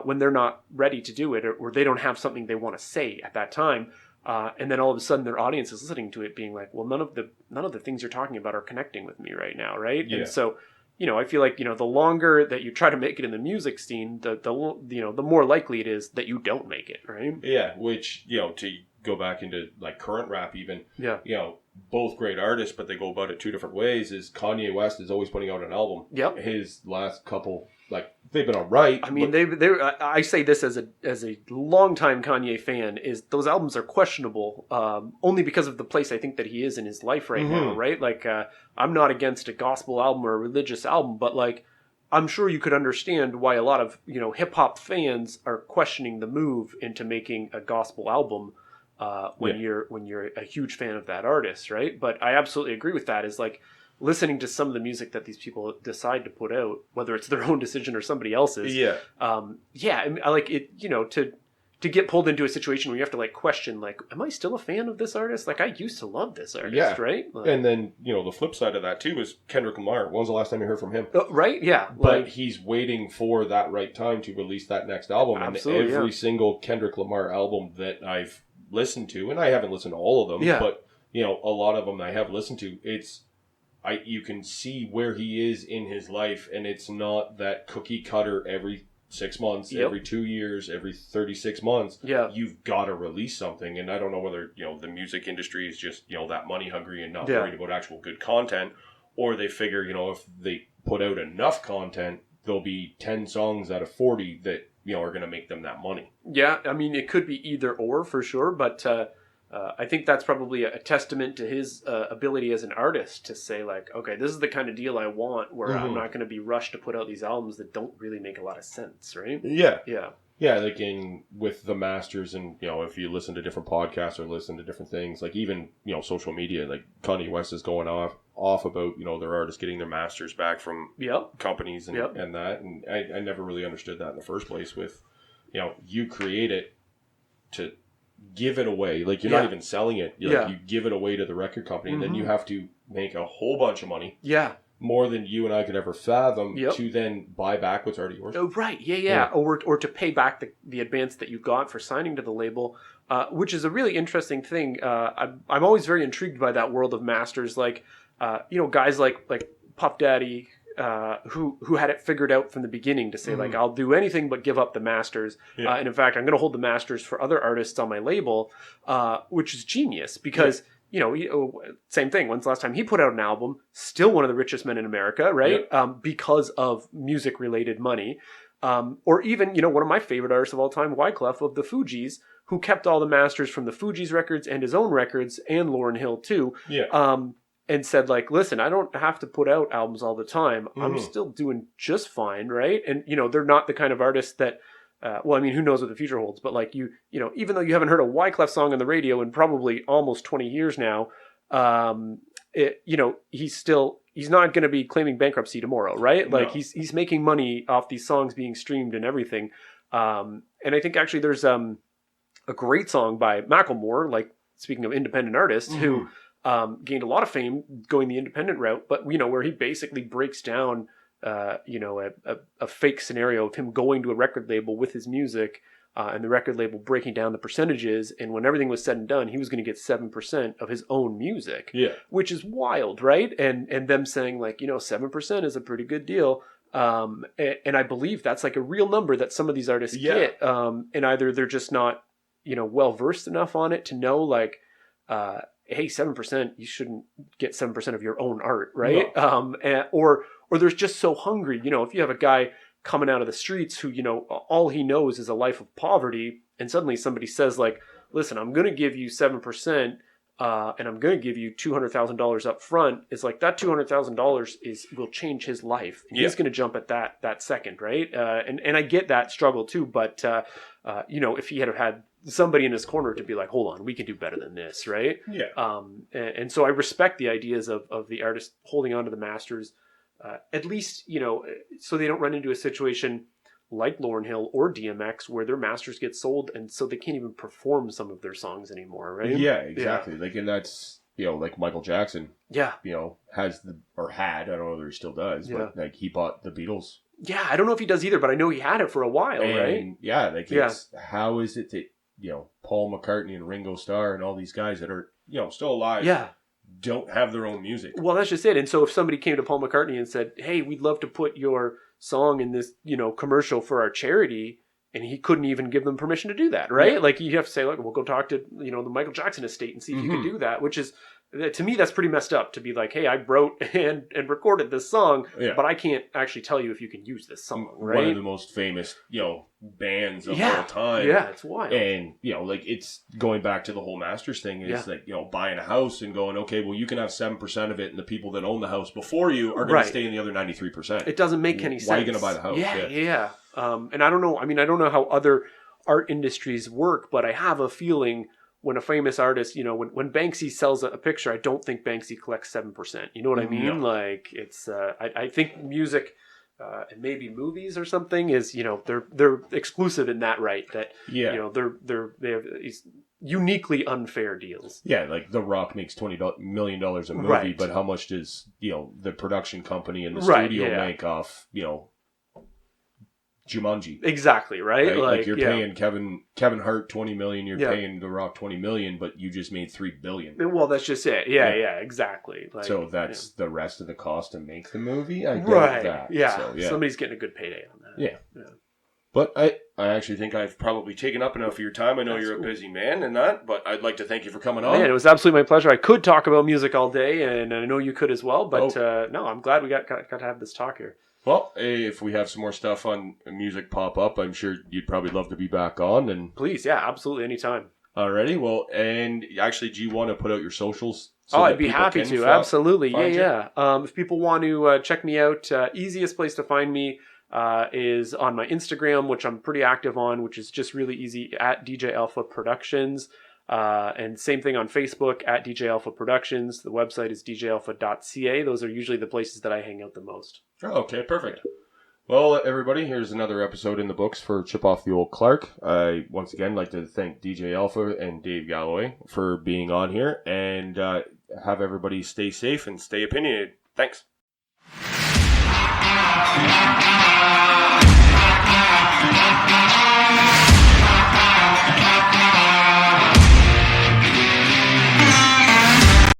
when they're not ready to do it or they don't have something they want to say at that time. And then all of a sudden their audience is listening to it being like, well, none of the things you're talking about are connecting with me right now, right? Yeah. And so... I feel like, the longer that you try to make it in the music scene, the more likely it is that you don't make it, right? Yeah, which, to go back into like current rap even, both great artists, but they go about it two different ways, is Kanye West is always putting out an album. Yep. His last couple, like, they've been all right. I mean, I say this as a longtime Kanye fan, is those albums are questionable, only because of the place I think that he is in his life right now, right? Like, I'm not against a gospel album or a religious album, but like, I'm sure you could understand why a lot of, hip hop fans are questioning the move into making a gospel album, when you're a huge fan of that artist, right? But I absolutely agree with that, is like, listening to some of the music that these people decide to put out, whether it's their own decision or somebody else's. Yeah. I like it, to get pulled into a situation where you have to like question, like, am I still a fan of this artist? Like, I used to love this artist, right? Like, and then, the flip side of that too is Kendrick Lamar. When was the last time you heard from him? Right? Yeah. But he's waiting for that right time to release that next album. Absolutely, and every single Kendrick Lamar album that I've listened to, and I haven't listened to all of them, but, a lot of them I have listened to, you can see where he is in his life, and it's not that cookie cutter every 6 months, every 2 years, every 36 months. Yeah. You've got to release something. And I don't know whether, the music industry is just, that money hungry and not worried about actual good content, or they figure, if they put out enough content, there'll be 10 songs out of 40 that, are going to make them that money. Yeah. I mean, it could be either or for sure, but, I think that's probably a testament to his ability as an artist to say, like, okay, this is the kind of deal I want, where I'm not going to be rushed to put out these albums that don't really make a lot of sense, right? Yeah. Yeah. Yeah, like with the masters and, if you listen to different podcasts or listen to different things, like even, social media, like Kanye West is going off about, their artists getting their masters back from companies and that. And I never really understood that in the first place with, you create it to give it away. Like, you're not even selling it. You give it away to the record company, and then you have to make a whole bunch of money. Yeah. More than you and I could ever fathom to then buy back what's already yours. Oh, right. Yeah. Or to pay back the advance that you got for signing to the label, which is a really interesting thing. I'm always very intrigued by that world of masters. Like, guys like Puff Daddy, who had it figured out from the beginning to say, like, I'll do anything but give up the masters. Yeah. And in fact, I'm going to hold the masters for other artists on my label, which is genius because, same thing. When's the last time he put out an album? Still one of the richest men in America, right? Yep. Because of music-related money. Or even, one of my favorite artists of all time, Wyclef of the Fugees, who kept all the masters from the Fugees records and his own records, and Lauryn Hill too. Yeah. and said like, listen, I don't have to put out albums all the time. I'm still doing just fine, right? And they're not the kind of artists that who knows what the future holds, but like even though you haven't heard a Wyclef song on the radio in probably almost 20 years now, he's not going to be claiming bankruptcy tomorrow, right? Like he's making money off these songs being streamed and everything. And I think actually there's a great song by Macklemore, like speaking of independent artists, who gained a lot of fame going the independent route, but where he basically breaks down a fake scenario of him going to a record label with his music, and the record label breaking down the percentages, and when everything was said and done, he was going to get 7% of his own music, which is wild, right? And them saying like 7% is a pretty good deal, and I believe that's like a real number that some of these artists get, and either they're just not well versed enough on it to know like, hey, 7%, you shouldn't get 7% of your own art, right? No. Or they're just so hungry. If you have a guy coming out of the streets who, all he knows is a life of poverty, and suddenly somebody says like, listen, I'm going to give you 7%, and I'm going to give you $200,000 up front, is like that $200,000 will change his life. And he's going to jump at that second, right? And I get that struggle too, but if he had somebody in his corner to be like, hold on, we can do better than this, right? And so I respect the ideas of the artist holding on to the masters, at least so they don't run into a situation like Lauryn Hill or DMX where their masters get sold and so they can't even perform some of their songs anymore, right? Yeah, exactly. Like, and that's like Michael Jackson had, I don't know whether he still does, but like he bought the Beatles. Yeah, I don't know if he does either, but I know he had it for a while, right? Yeah, like how is it that Paul McCartney and Ringo Starr and all these guys that are still alive don't have their own music? Well, that's just it. And so if somebody came to Paul McCartney and said, hey, we'd love to put your song in this commercial for our charity, and he couldn't even give them permission to do that, right? Like you have to say, like, we'll go talk to the Michael Jackson estate and see if you can do that, which is, to me, that's pretty messed up to be like, hey, I wrote and recorded this song, but I can't actually tell you if you can use this song, right? One of the most famous, bands of all time. Yeah, it's wild. And, like, it's going back to the whole masters thing is like, buying a house and going, okay, well, you can have 7% of it, and the people that own the house before you are going to stay in the other 93%. It doesn't make any sense. Why are you going to buy the house? Yeah. And I don't know. I mean, I don't know how other art industries work, but I have a feeling when a famous artist, when Banksy sells a picture, I don't think Banksy collects 7%. You know what I mean? No. Like it's, I think music and maybe movies or something is, they're exclusive in that right. That they have these uniquely unfair deals. Yeah, like The Rock makes $20 million a movie, but how much does the production company and the studio make off Jumanji? Exactly, right? Like you're paying Kevin Hart $20 million, you're paying The Rock $20 million, but you just made $3 billion. Well, that's just it. Yeah, exactly. Like, so that's the rest of the cost to make the movie. I get that. Yeah. So, somebody's getting a good payday on that. Yeah. But I actually think I've probably taken up enough of your time. I know you're a busy man and that, but I'd like to thank you for coming on. Man, it was absolutely my pleasure. I could talk about music all day, and I know you could as well. But no, I'm glad we got to have this talk here. Well, if we have some more stuff on music pop up, I'm sure you'd probably love to be back on. And please, yeah, absolutely, anytime. Alrighty, well, and actually, do you want to put out your socials? I'd be happy to, absolutely, yeah. If people want to check me out, easiest place to find me is on my Instagram, which I'm pretty active on, which is just really easy, at DJ Alpha Productions. And same thing on Facebook, at DJ Alpha Productions. The website is djalpha.ca. Those are usually the places that I hang out the most. Oh, okay, perfect. Well, everybody, here's another episode in the books for Chip Off the Old Clark. I, once again, like to thank DJ Alpha and Dave Galloway for being on here, and have everybody stay safe and stay opinionated. Thanks.